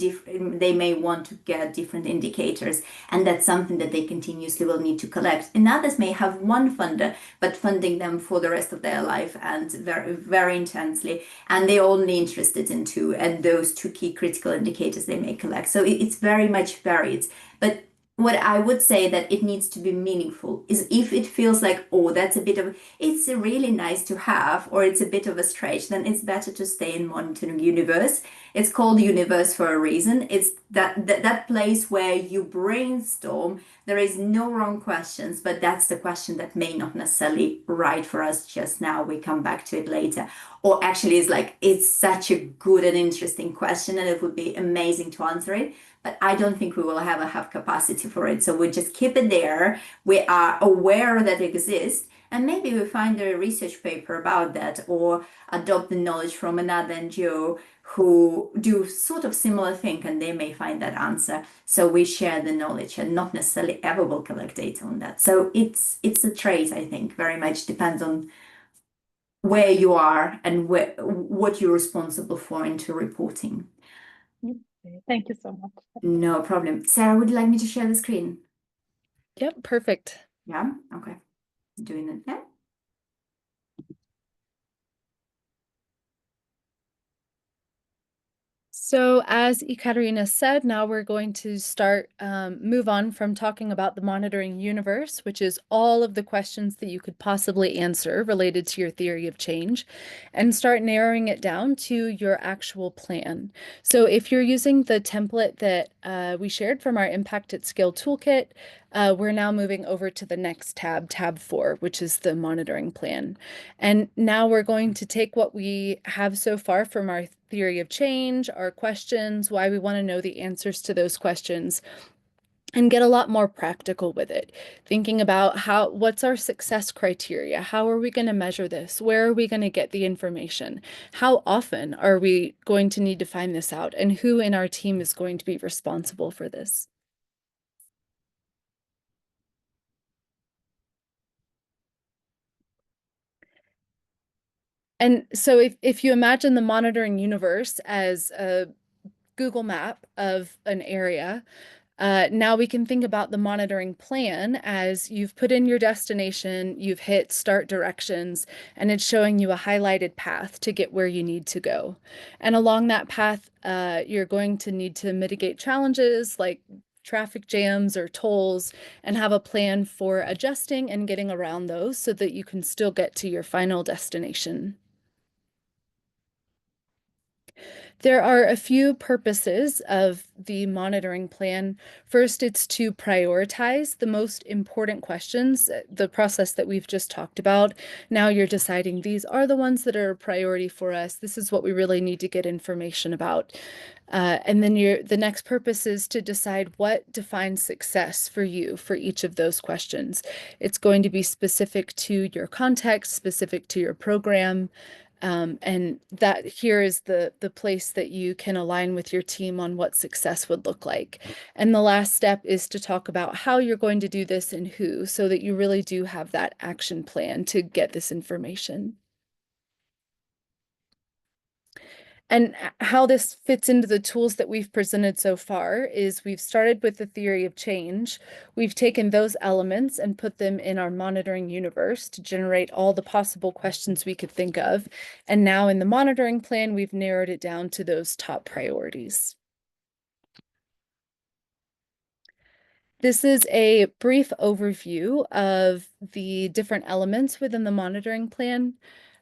they may want to get different indicators, and that's something that they continuously will need to collect. And others may have one funder, but funding them for the rest of their life and very, very intensely, and they're only interested in 2, and those 2 key critical indicators they may collect. So it's very much varied. But what I would say that it needs to be meaningful is if it feels like, oh, it's really nice to have, or it's a bit of a stretch, then it's better to stay in monitoring universe. It's called universe for a reason. It's that place where you brainstorm. There is no wrong questions, but that's the question that may not necessarily right for us just now. We come back to it later. Or actually it's such a good and interesting question, and it would be amazing to answer it, but I don't think we will have capacity for it. So we just keep it there. We are aware that it exists, and maybe we find a research paper about that, or adopt the knowledge from another NGO who do sort of similar thing, and they may find that answer. So we share the knowledge, and not necessarily ever will collect data on that. So it's a trait, I think, very much depends on where you are and what you're responsible for into reporting. Thank you so much. No problem. Sarah, would you like me to share the screen? Yep, perfect. Yeah, okay. Doing it now. So as Ekaterina said, now we're going to start move on from talking about the monitoring universe, which is all of the questions that you could possibly answer related to your theory of change, and start narrowing it down to your actual plan. So if you're using the template that we shared from our Impact at Scale toolkit, we're now moving over to the next tab, tab 4, which is the monitoring plan. And now we're going to take what we have so far from our theory of change, our questions, why we want to know the answers to those questions, and get a lot more practical with it. Thinking about what's our success criteria? How are we going to measure this? Where are we going to get the information? How often are we going to need to find this out? And who in our team is going to be responsible for this? And so if you imagine the monitoring universe as a Google map of an area, Now we can think about the monitoring plan as you've put in your destination, you've hit start directions, and it's showing you a highlighted path to get where you need to go. And along that path, you're going to need to mitigate challenges like traffic jams or tolls and have a plan for adjusting and getting around those so that you can still get to your final destination. There are a few purposes of the monitoring plan. First, it's to prioritize the most important questions, the process that we've just talked about. Now you're deciding these are the ones that are a priority for us. This is what we really need to get information about. And then the next purpose is to decide what defines success for you for each of those questions. It's going to be specific to your context, specific to your program. And that here is the place that you can align with your team on what success would look like. And the last step is to talk about how you're going to do this and who, so that you really do have that action plan to get this information. And how this fits into the tools that we've presented so far is we've started with the theory of change. We've taken those elements and put them in our monitoring universe to generate all the possible questions we could think of. And now in the monitoring plan, we've narrowed it down to those top priorities. This is a brief overview of the different elements within the monitoring plan.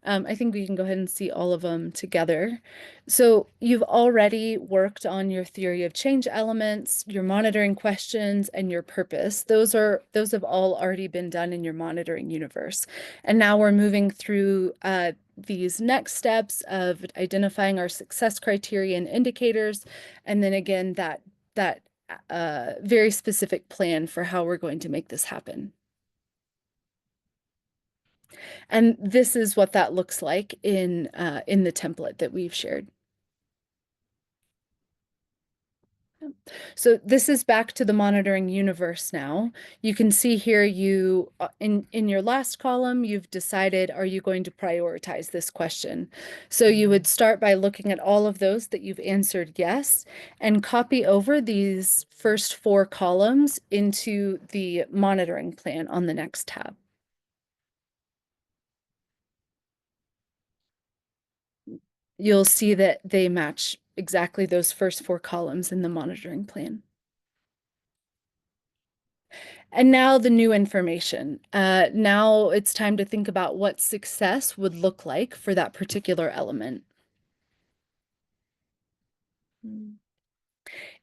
I think we can go ahead and see all of them together. So you've already worked on your theory of change elements, your monitoring questions, and your purpose. Those have all already been done in your monitoring universe. And now we're moving through these next steps of identifying our success criteria and indicators, and then again that very specific plan for how we're going to make this happen. And this is what that looks like in the template that we've shared. So this is back to the monitoring universe now. You can see here you in your last column, you've decided, are you going to prioritize this question? So you would start by looking at all of those that you've answered yes, and copy over these first 4 columns into the monitoring plan on the next tab. You'll see that they match exactly those first 4 columns in the monitoring plan. And now the new information. Now it's time to think about what success would look like for that particular element.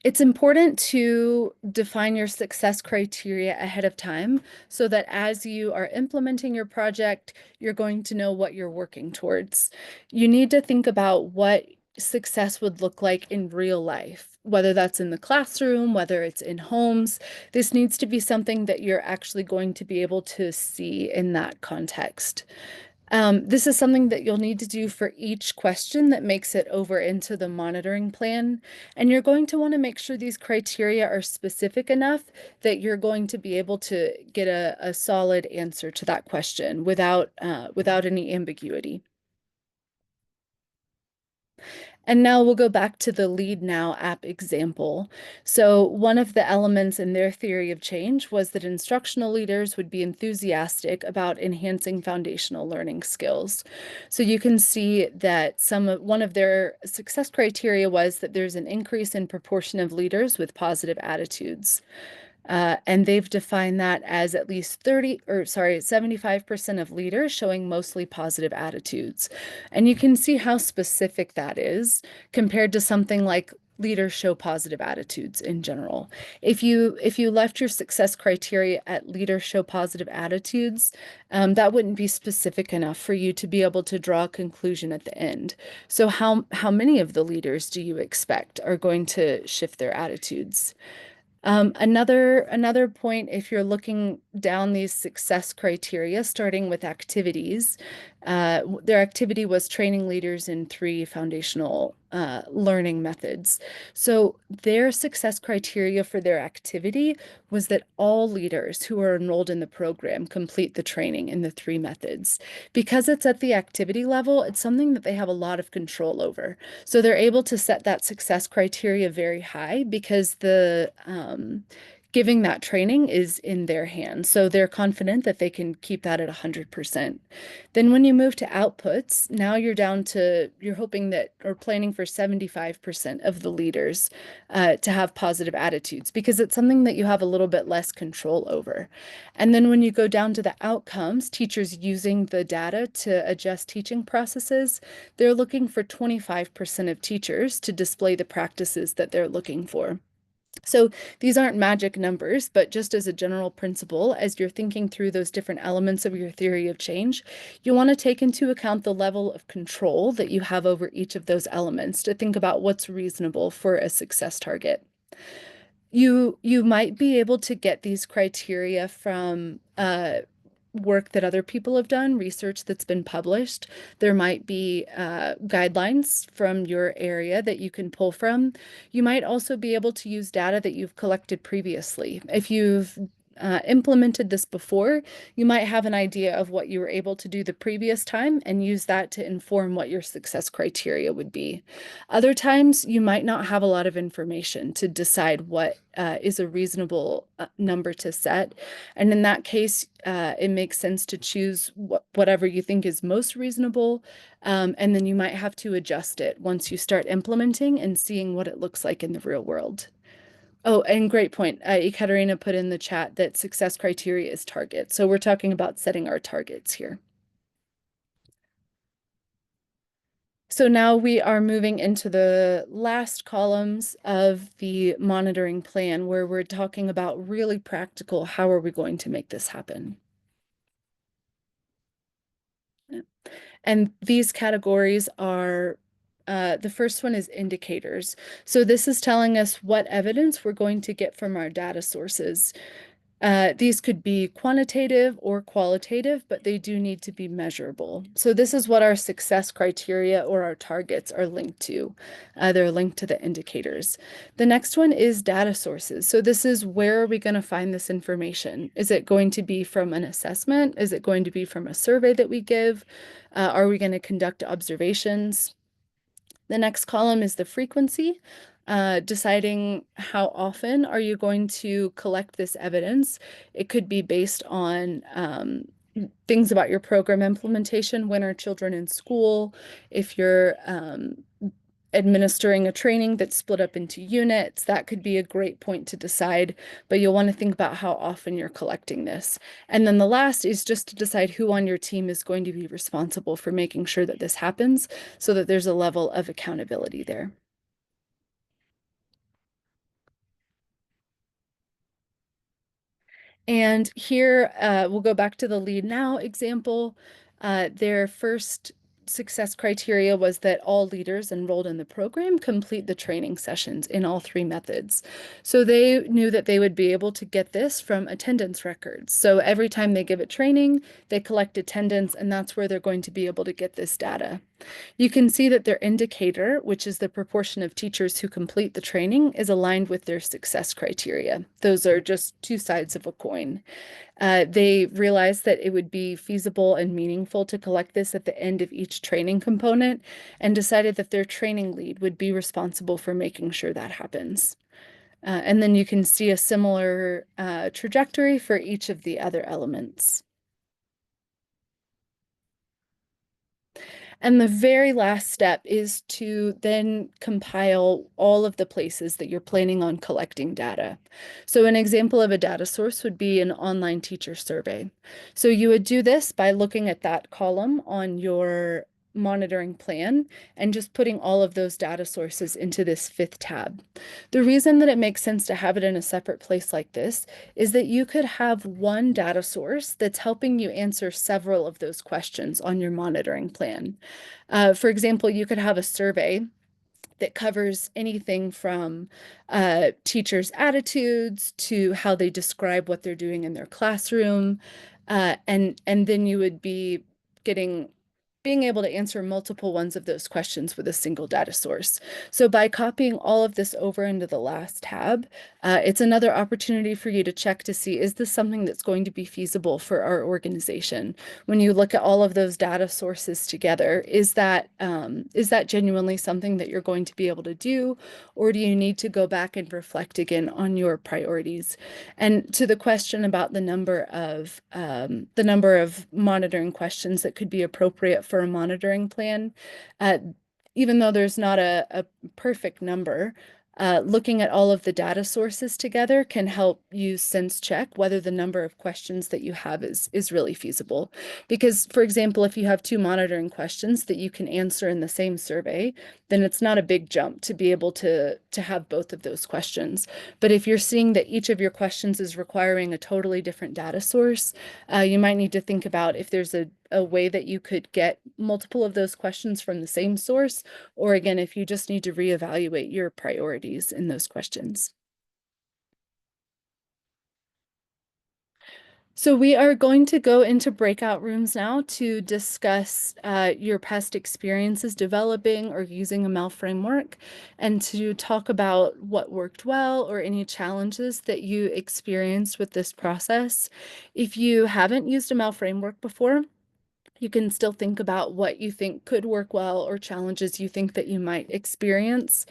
It's important to define your success criteria ahead of time so that as you are implementing your project, you're going to know what you're working towards. You need to think about what success would look like in real life, whether that's in the classroom, whether it's in homes. This needs to be something that you're actually going to be able to see in that context. This is something that you'll need to do for each question that makes it over into the monitoring plan. And you're going to want to make sure these criteria are specific enough that you're going to be able to get a solid answer to that question without any ambiguity. And now we'll go back to the Lead Now app example. So one of the elements in their theory of change was that instructional leaders would be enthusiastic about enhancing foundational learning skills. So you can see that one of their success criteria was that there's an increase in proportion of leaders with positive attitudes. And they've defined that as at least 75% of leaders showing mostly positive attitudes. And you can see how specific that is compared to something like leaders show positive attitudes in general. If you left your success criteria at leaders show positive attitudes, that wouldn't be specific enough for you to be able to draw a conclusion at the end. So how many of the leaders do you expect are going to shift their attitudes? Another point, if you're looking down these success criteria, starting with activities, Their activity was training leaders in 3 foundational learning methods. So their success criteria for their activity was that all leaders who are enrolled in the program complete the training in the 3 methods. Because it's at the activity level, it's something that they have a lot of control over. So they're able to set that success criteria very high because the giving that training is in their hands. So they're confident that they can keep that at 100%. Then when you move to outputs, now you're down to, you're hoping that, or planning for 75% of the leaders to have positive attitudes, because it's something that you have a little bit less control over. And then when you go down to the outcomes, teachers using the data to adjust teaching processes, they're looking for 25% of teachers to display the practices that they're looking for. So these aren't magic numbers, but just as a general principle, as you're thinking through those different elements of your theory of change, you want to take into account the level of control that you have over each of those elements to think about what's reasonable for a success target. You might be able to get these criteria from work that other people have done, research that's been published. There might be guidelines from your area that you can pull from. You might also be able to use data that you've collected previously. If you've implemented this before, you might have an idea of what you were able to do the previous time and use that to inform what your success criteria would be. Other times, you might not have a lot of information to decide what is a reasonable number to set. And in that case, it makes sense to choose whatever you think is most reasonable. And then you might have to adjust it once you start implementing and seeing what it looks like in the real world. Oh, and great point. Ekaterina put in the chat that success criteria is target. So we're talking about setting our targets here. So now we are moving into the last columns of the monitoring plan, where we're talking about really practical, how are we going to make this happen? And these categories are, the first one is indicators. So this is telling us what evidence we're going to get from our data sources. These could be quantitative or qualitative, but they do need to be measurable. So this is what our success criteria or our targets are linked to. They're linked to the indicators. The next one is data sources. So this is, where are we going to find this information? Is it going to be from an assessment? Is it going to be from a survey that we give? Are we going to conduct observations? The next column is the frequency. Deciding how often are you going to collect this evidence. It could be based on things about your program implementation. When are children in school? If you're administering a training that's split up into units, that could be a great point to decide, but you'll want to think about how often you're collecting this. And then the last is just to decide who on your team is going to be responsible for making sure that this happens, so that there's a level of accountability there. And here we'll go back to the Lead Now example. Their first success criteria was that all leaders enrolled in the program complete the training sessions in all 3 methods. So they knew that they would be able to get this from attendance records. So every time they give a training, they collect attendance, and that's where they're going to be able to get this data. You can see that their indicator, which is the proportion of teachers who complete the training, is aligned with their success criteria. Those are just 2 sides of a coin. They realized that it would be feasible and meaningful to collect this at the end of each training component, and decided that their training lead would be responsible for making sure that happens. And then you can see a similar trajectory for each of the other elements. And the very last step is to then compile all of the places that you're planning on collecting data. So an example of a data source would be an online teacher survey. So you would do this by looking at that column on your monitoring plan and just putting all of those data sources into this 5th tab. The reason that it makes sense to have it in a separate place like this is that you could have one data source that's helping you answer several of those questions on your monitoring plan. For example, you could have a survey that covers anything from teachers' attitudes to how they describe what they're doing in their classroom. And then you would be getting being able to answer multiple ones of those questions with a single data source. So by copying all of this over into the last tab, it's another opportunity for you to check to see, is this something that's going to be feasible for our organization? When you look at all of those data sources together, is that genuinely something that you're going to be able to do? Or do you need to go back and reflect again on your priorities? And to the question about the number of monitoring questions that could be appropriate for a monitoring plan, even though there's not a perfect number, looking at all of the data sources together can help you sense check whether the number of questions that you have is really feasible. Because, for example, if you have 2 monitoring questions that you can answer in the same survey, then it's not a big jump to be able to have both of those questions. But if you're seeing that each of your questions is requiring a totally different data source, you might need to think about if there's a way that you could get multiple of those questions from the same source, or again, if you just need to reevaluate your priorities in those questions. So we are going to go into breakout rooms now to discuss your past experiences developing or using a MEL framework, and to talk about what worked well or any challenges that you experienced with this process. If you haven't used a MEL framework before, you can still think about what you think could work well or challenges you think that you might experience.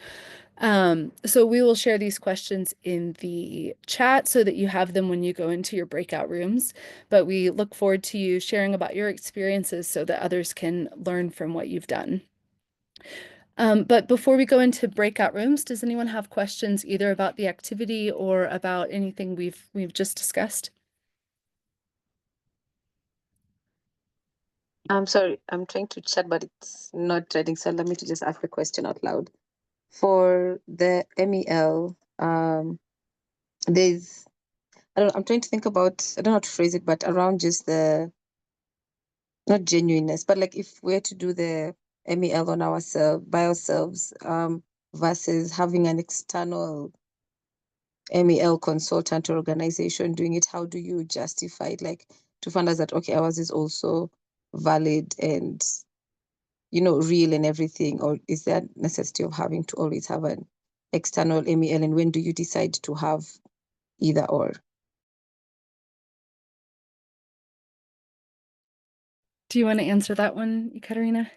So we will share these questions in the chat so that you have them when you go into your breakout rooms, but we look forward to you sharing about your experiences so that others can learn from what you've done. But before we go into breakout rooms, does anyone have questions either about the activity or about anything we've just discussed? I'm sorry, I'm trying to chat, but it's not reading. So let me to just ask the question out loud. For the MEL, there's, I'm trying to think about, I don't know how to phrase it, but around just the, not genuineness, but like if we're to do the MEL on ourselves, by ourselves, versus having an external MEL consultant or organization doing it, how do you justify it? Like to find out that, okay, ours is also valid and real and everything, or is there necessity of having to always have an external MEL, and when do you decide to have either or? Do you want to answer that one, Ekaterina?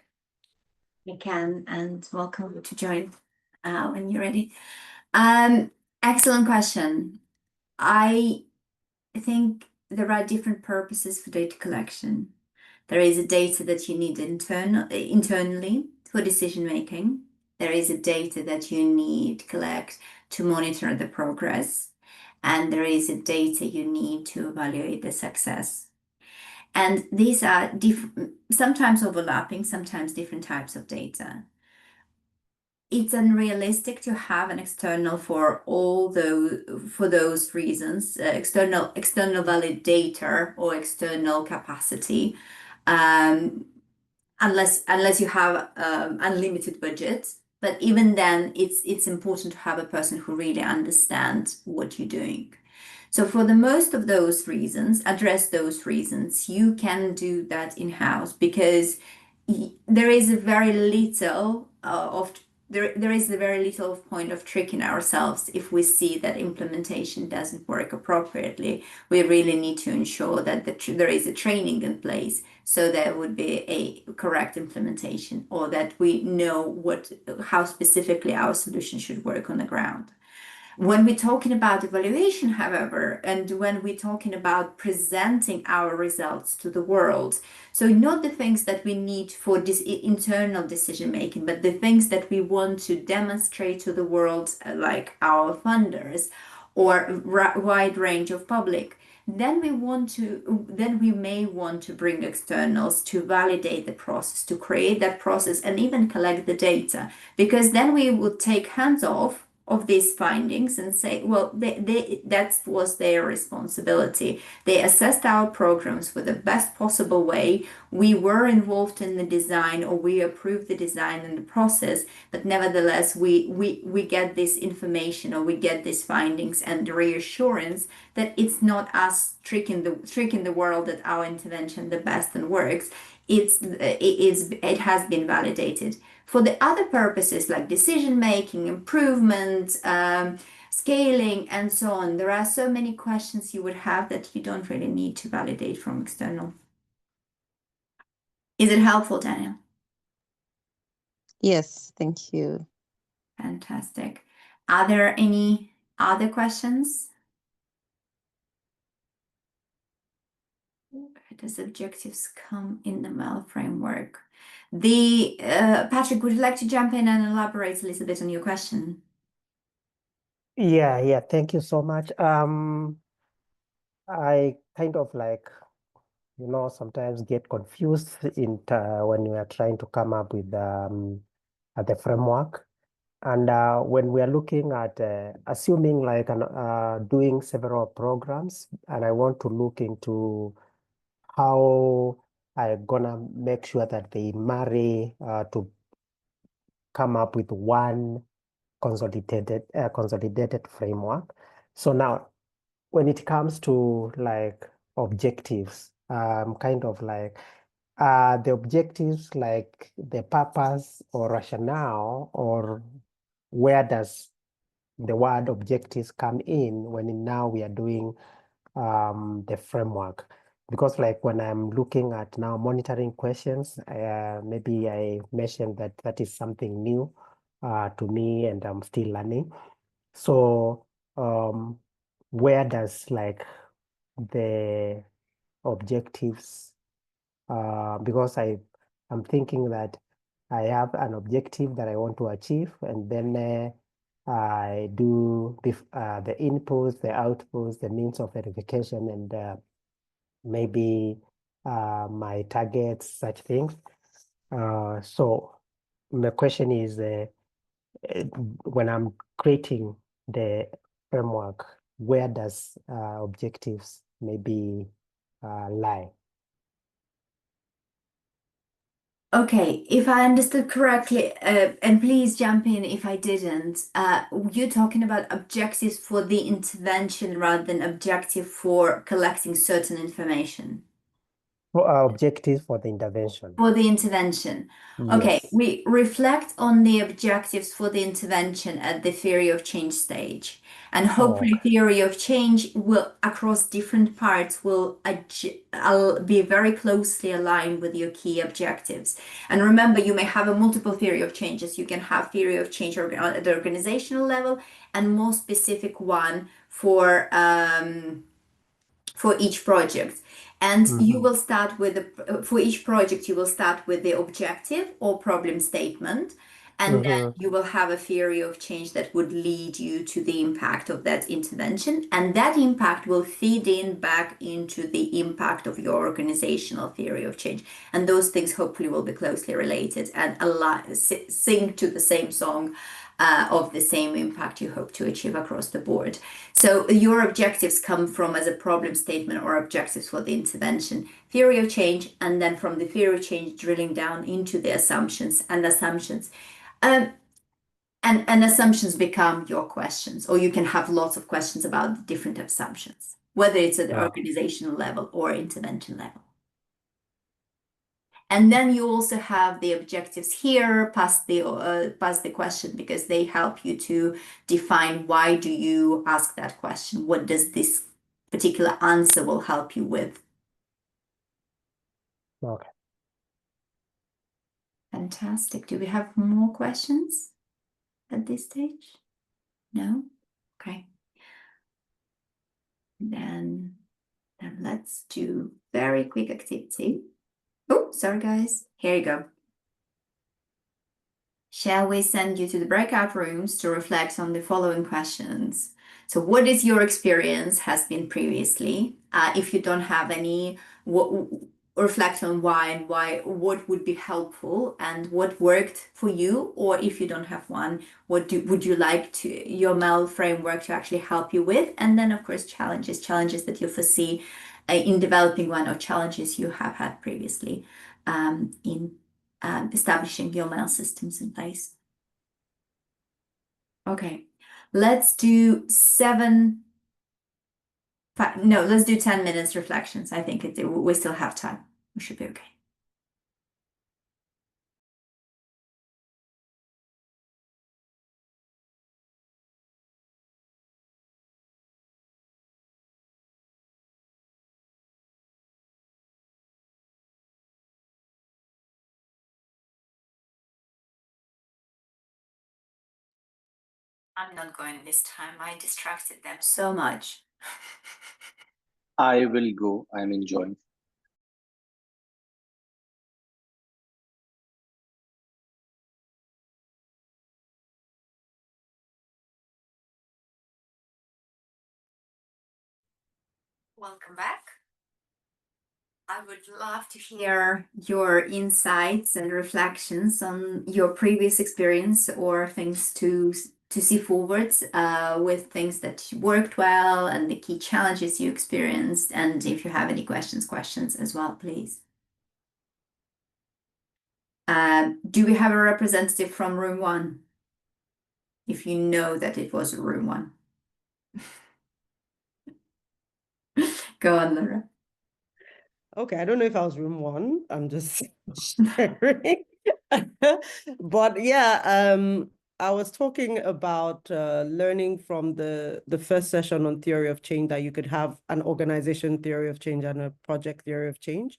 You can, and welcome to join when you're ready. Excellent question. I think there are different purposes for data collection. There is a data that you need internally for decision making. There is a data that you need to collect to monitor the progress. And there is a data you need to evaluate the success. And these are sometimes overlapping, sometimes different types of data. It's unrealistic to have an external for those reasons, external validator or external capacity, unless you have unlimited budget. But even then, it's important to have a person who really understands what you're doing. So for the most of those reasons, address those reasons, you can do that in-house, because there is a very little there is a very little point of tricking ourselves if we see that implementation doesn't work appropriately. We really need to ensure that there is a training in place, so there would be a correct implementation, or that we know how specifically our solution should work on the ground. When we're talking about evaluation, however, and when we're talking about presenting our results to the world, so not the things that we need for this internal decision making, but the things that we want to demonstrate to the world, like our funders or wide range of public, then we may want to bring externals to validate the process, to create that process, and even collect the data, because then we would take hands off of these findings and say, well, that was their responsibility. They assessed our programs with the best possible way. We were involved in the design, or we approved the design and the process, but nevertheless, we get this information, or we get these findings and the reassurance that it's not us tricking the world that our intervention the best and works. It has been validated. For the other purposes like decision making, improvement, scaling, and so on, there are so many questions you would have that you don't really need to validate from external. Is it helpful, Daniel? Yes, thank you. Fantastic. Are there any other questions? Where does objectives come in the MEL framework? Patrick, would you like to jump in and elaborate a little bit on your question? Yeah, thank you so much. I kind of like, sometimes get confused when we are trying to come up with the framework. And when we are looking at assuming like doing several programs, and I want to look into how I'm gonna make sure that they marry to come up with one consolidated framework. So now, when it comes to like objectives, kind of like the objectives like the purpose or rationale, or where does the word objectives come in when now we are doing the framework? Because like when I'm looking at now monitoring questions, maybe I mentioned that is something new to me and I'm still learning. So where does like the objectives, because I'm thinking that I have an objective that I want to achieve, and then I do the inputs, the outputs, the means of verification, and maybe my targets, such things. So my question is, when I'm creating the framework, where does objectives maybe lie? Okay, if I understood correctly, and please jump in if I didn't, you're talking about objectives for the intervention rather than objective for collecting certain information. Objectives for the intervention. For the intervention. Okay, Yes. we reflect on the objectives for the intervention at the theory of change stage. And hopefully Okay. theory of change will, across different parts, will be very closely aligned with your key objectives. And remember, you may have a multiple theory of changes. You can have theory of change at the organizational level, and more specific one for each project. And you will start with for each project, you will start with the objective or problem statement. And then you will have a theory of change that would lead you to the impact of that intervention. And that impact will feed in back into the impact of your organizational theory of change. And those things hopefully will be closely related and sing to the same song of the same impact you hope to achieve across the board. So your objectives come from as a problem statement or objectives for the intervention, theory of change, and then from the theory of change drilling down into the assumptions. And assumptions become your questions, or you can have lots of questions about the different assumptions, whether it's at the organizational level or intervention level. And then you also have the objectives here past the question, because they help you to define why do you ask that question? What does this particular answer will help you with? Okay. Fantastic. Do we have more questions at this stage? No? Okay. Then let's do very quick activity. Oh, sorry guys. Here you go. Shall we send you to the breakout rooms to reflect on the following questions? So what is your experience has been previously? If you don't have any, reflect on why and what would be helpful and what worked for you, or if you don't have one, would you like to your MEL framework to actually help you with? And then of course challenges that you foresee in developing one, or challenges you have had previously in establishing your MEL systems in place. Okay, let's do let's do 10 minutes reflections. I think we still have time. We should be okay. I'm not going this time. I distracted them so much. I will go. I'm enjoying. Welcome back. I would love to hear your insights and reflections on your previous experience, or things to see forwards with things that worked well and the key challenges you experienced. And if you have any questions as well, please. Do we have a representative from room 1? If you know that it was room 1. Go on, Laura. Okay, I don't know if I was room 1. I'm just sharing. But yeah, I was talking about learning from the first session on theory of change, that you could have an organization theory of change and a project theory of change.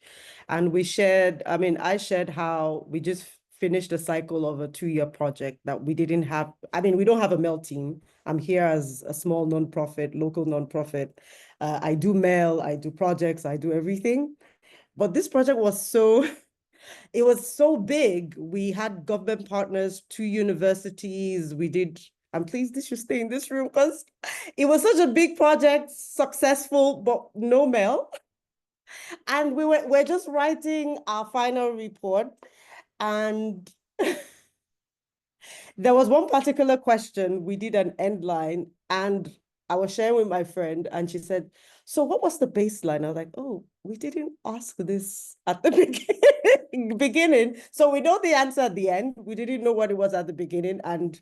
And we shared, I shared how we just finished a cycle of a 2-year project that we didn't have. We don't have a MEL team. I'm here as a small nonprofit, local nonprofit. I do MEL, I do projects, I do everything. But this project was it was so big. We had government partners, 2 universities. I'm pleased this should stay in this room because it was such a big project, successful, but no MEL. And we're just writing our final report. And there was one particular question. We did an end line, and I was sharing with my friend, and she said, so what was the baseline? I was like, oh, we didn't ask this at the beginning. So we know the answer at the end. We didn't know what it was at the beginning. And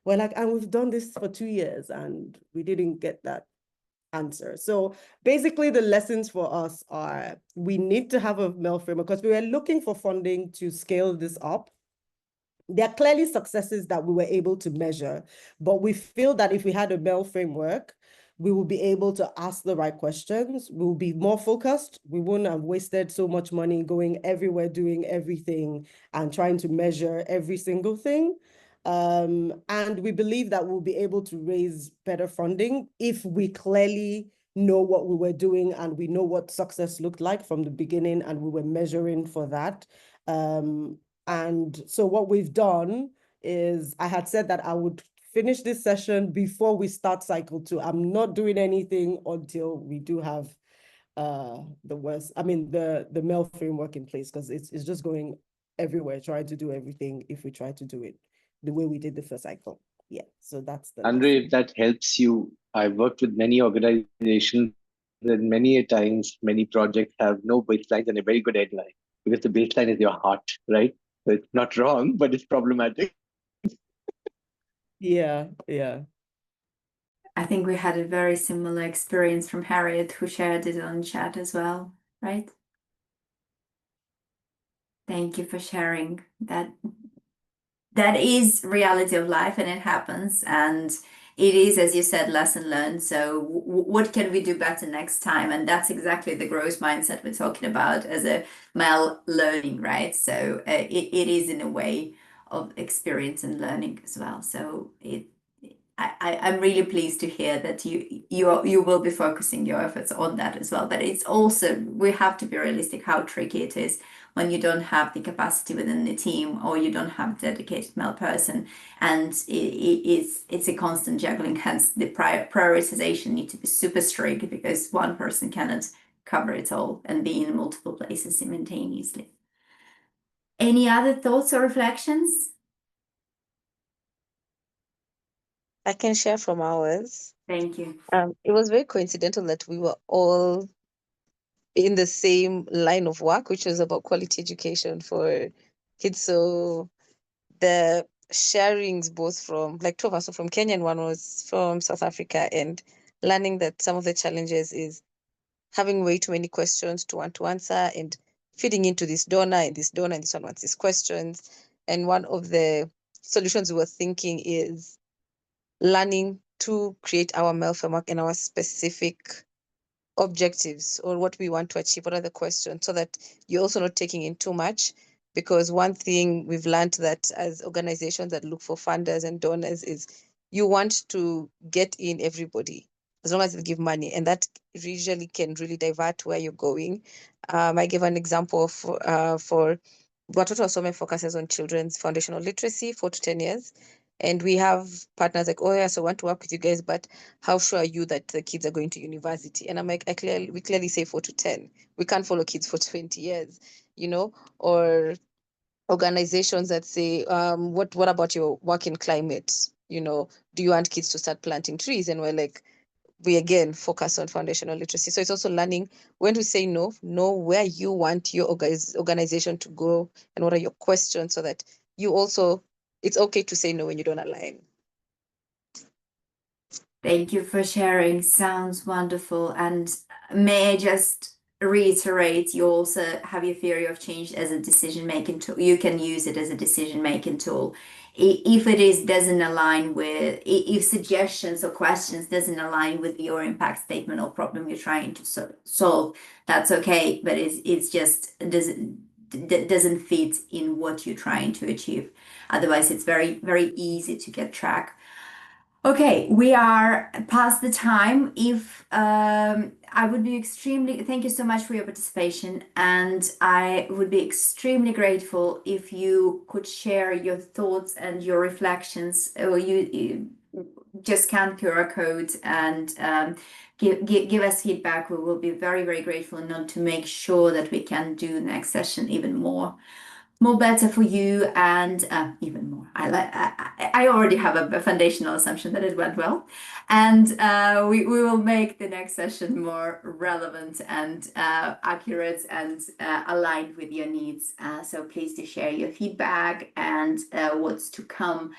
we're like, and we've done this for 2 years and we didn't get that answer. So basically the lessons for us are, we need to have a MEL framework because we were looking for funding to scale this up. There are clearly successes that we were able to measure, but we feel that if we had a MEL framework, we will be able to ask the right questions. We will be more focused. We wouldn't have wasted so much money going everywhere, doing everything and trying to measure every single thing. And we believe that we'll be able to raise better funding if we clearly know what we were doing and we know what success looked like from the beginning and we were measuring for that. And so what we've done is, I had said that I would finish this session before we start cycle 2. I'm not doing anything until we do have the MEL framework in place, because it's just going everywhere, trying to do everything if we try to do it the way we did the first cycle. Yeah, so that's the Andre, if that helps you, I've worked with many organizations, and many a times, many projects have no baselines and a very good headline, because the baseline is your heart, right? So it's not wrong, but it's problematic. Yeah. I think we had a very similar experience from Harriet, who shared it on chat as well, right? Thank you for sharing that. That is reality of life, and it happens, and it is, as you said, lesson learned. So what can we do better next time? And that's exactly the growth mindset we're talking about as a MEL learning, right? So it is in a way of experience and learning as well. So I'm really pleased to hear that you will be focusing your efforts on that as well. But it's also, we have to be realistic how tricky it is when you don't have the capacity within the team, or you don't have a dedicated MEL person, and it's a constant juggling. Hence, the prioritization need to be super strict, because one person cannot cover it all and be in multiple places simultaneously. Any other thoughts or reflections? I can share from ours. Thank you. It was very coincidental that we were all in the same line of work, which was about quality education for kids. So the sharings, both from like two of us were from Kenya and one was from South Africa, and learning that some of the challenges is having way too many questions to want to answer and feeding into this donor and this donor and this one wants these questions. And one of the solutions we were thinking is learning to create our MEL framework and our specific objectives or what we want to achieve. What are the questions, so that you're also not taking in too much? Because one thing we've learned that as organizations that look for funders and donors is you want to get in everybody as long as they give money, and that usually can really divert where you're going. I gave an example for Watoto Wasome focuses on children's foundational literacy, 4 to 10 years. And we have partners like, oh yeah, so I want to work with you guys, but how sure are you that the kids are going to university? And I'm like, we clearly say 4 to 10. We can't follow kids for 20 years, or organizations that say, what about your work in climate? Do you want kids to start planting trees? And we're like, we again focus on foundational literacy. So it's also learning when to say no, know where you want your organization to go and what are your questions, so that you also, it's okay to say no when you don't align. Thank you for sharing. Sounds wonderful. And may I just reiterate, you also have your theory of change as a decision-making tool. You can use it as a decision-making tool. If it doesn't align with, if suggestions or questions doesn't align with your impact statement or problem you're trying to solve, that's okay. But it's just doesn't fit in what you're trying to achieve. Otherwise, it's very, very easy to get track. Okay, we are past the time. If I would be thank you so much for your participation, and I would be extremely grateful if you could share your thoughts and your reflections, or you just scan QR code and give us feedback. We will be very, very grateful, and to make sure that we can do next session even more better for you, and even more. I already have a foundational assumption that it went well, and we will make the next session more relevant and accurate and aligned with your needs. So please do share your feedback, and what's to come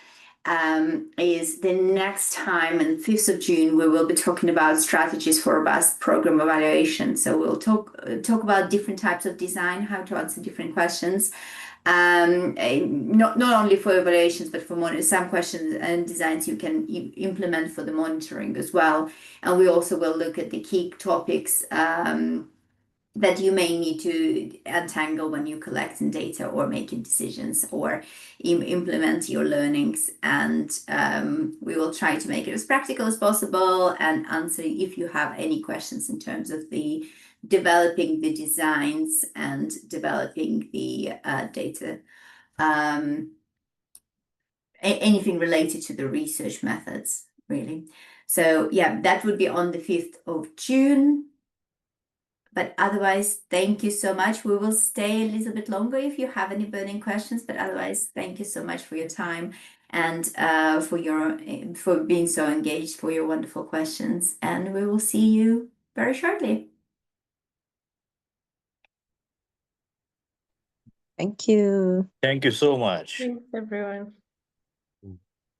is the next time, on 5th of June, we will be talking about strategies for robust program evaluation. So we'll talk about different types of design, how to answer different questions. Not only for evaluations, but for some questions and designs you can implement for the monitoring as well. And we also will look at the key topics that you may need to untangle when you're collecting data or making decisions or implement your learnings. And we will try to make it as practical as possible and answer if you have any questions in terms of the developing the designs and developing the data, anything related to the research methods, really. So yeah, that would be on the 5th of June. But otherwise, thank you so much. We will stay a little bit longer if you have any burning questions, but otherwise, thank you so much for your time and for being so engaged, for your wonderful questions. And we will see you very shortly. Thank you. Thank you so much. Thanks, everyone.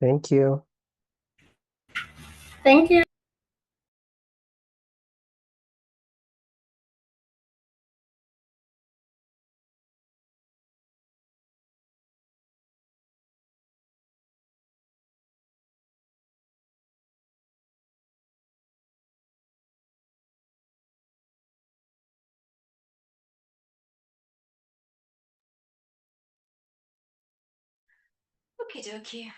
Thank you. Thank you. Okay, dokie.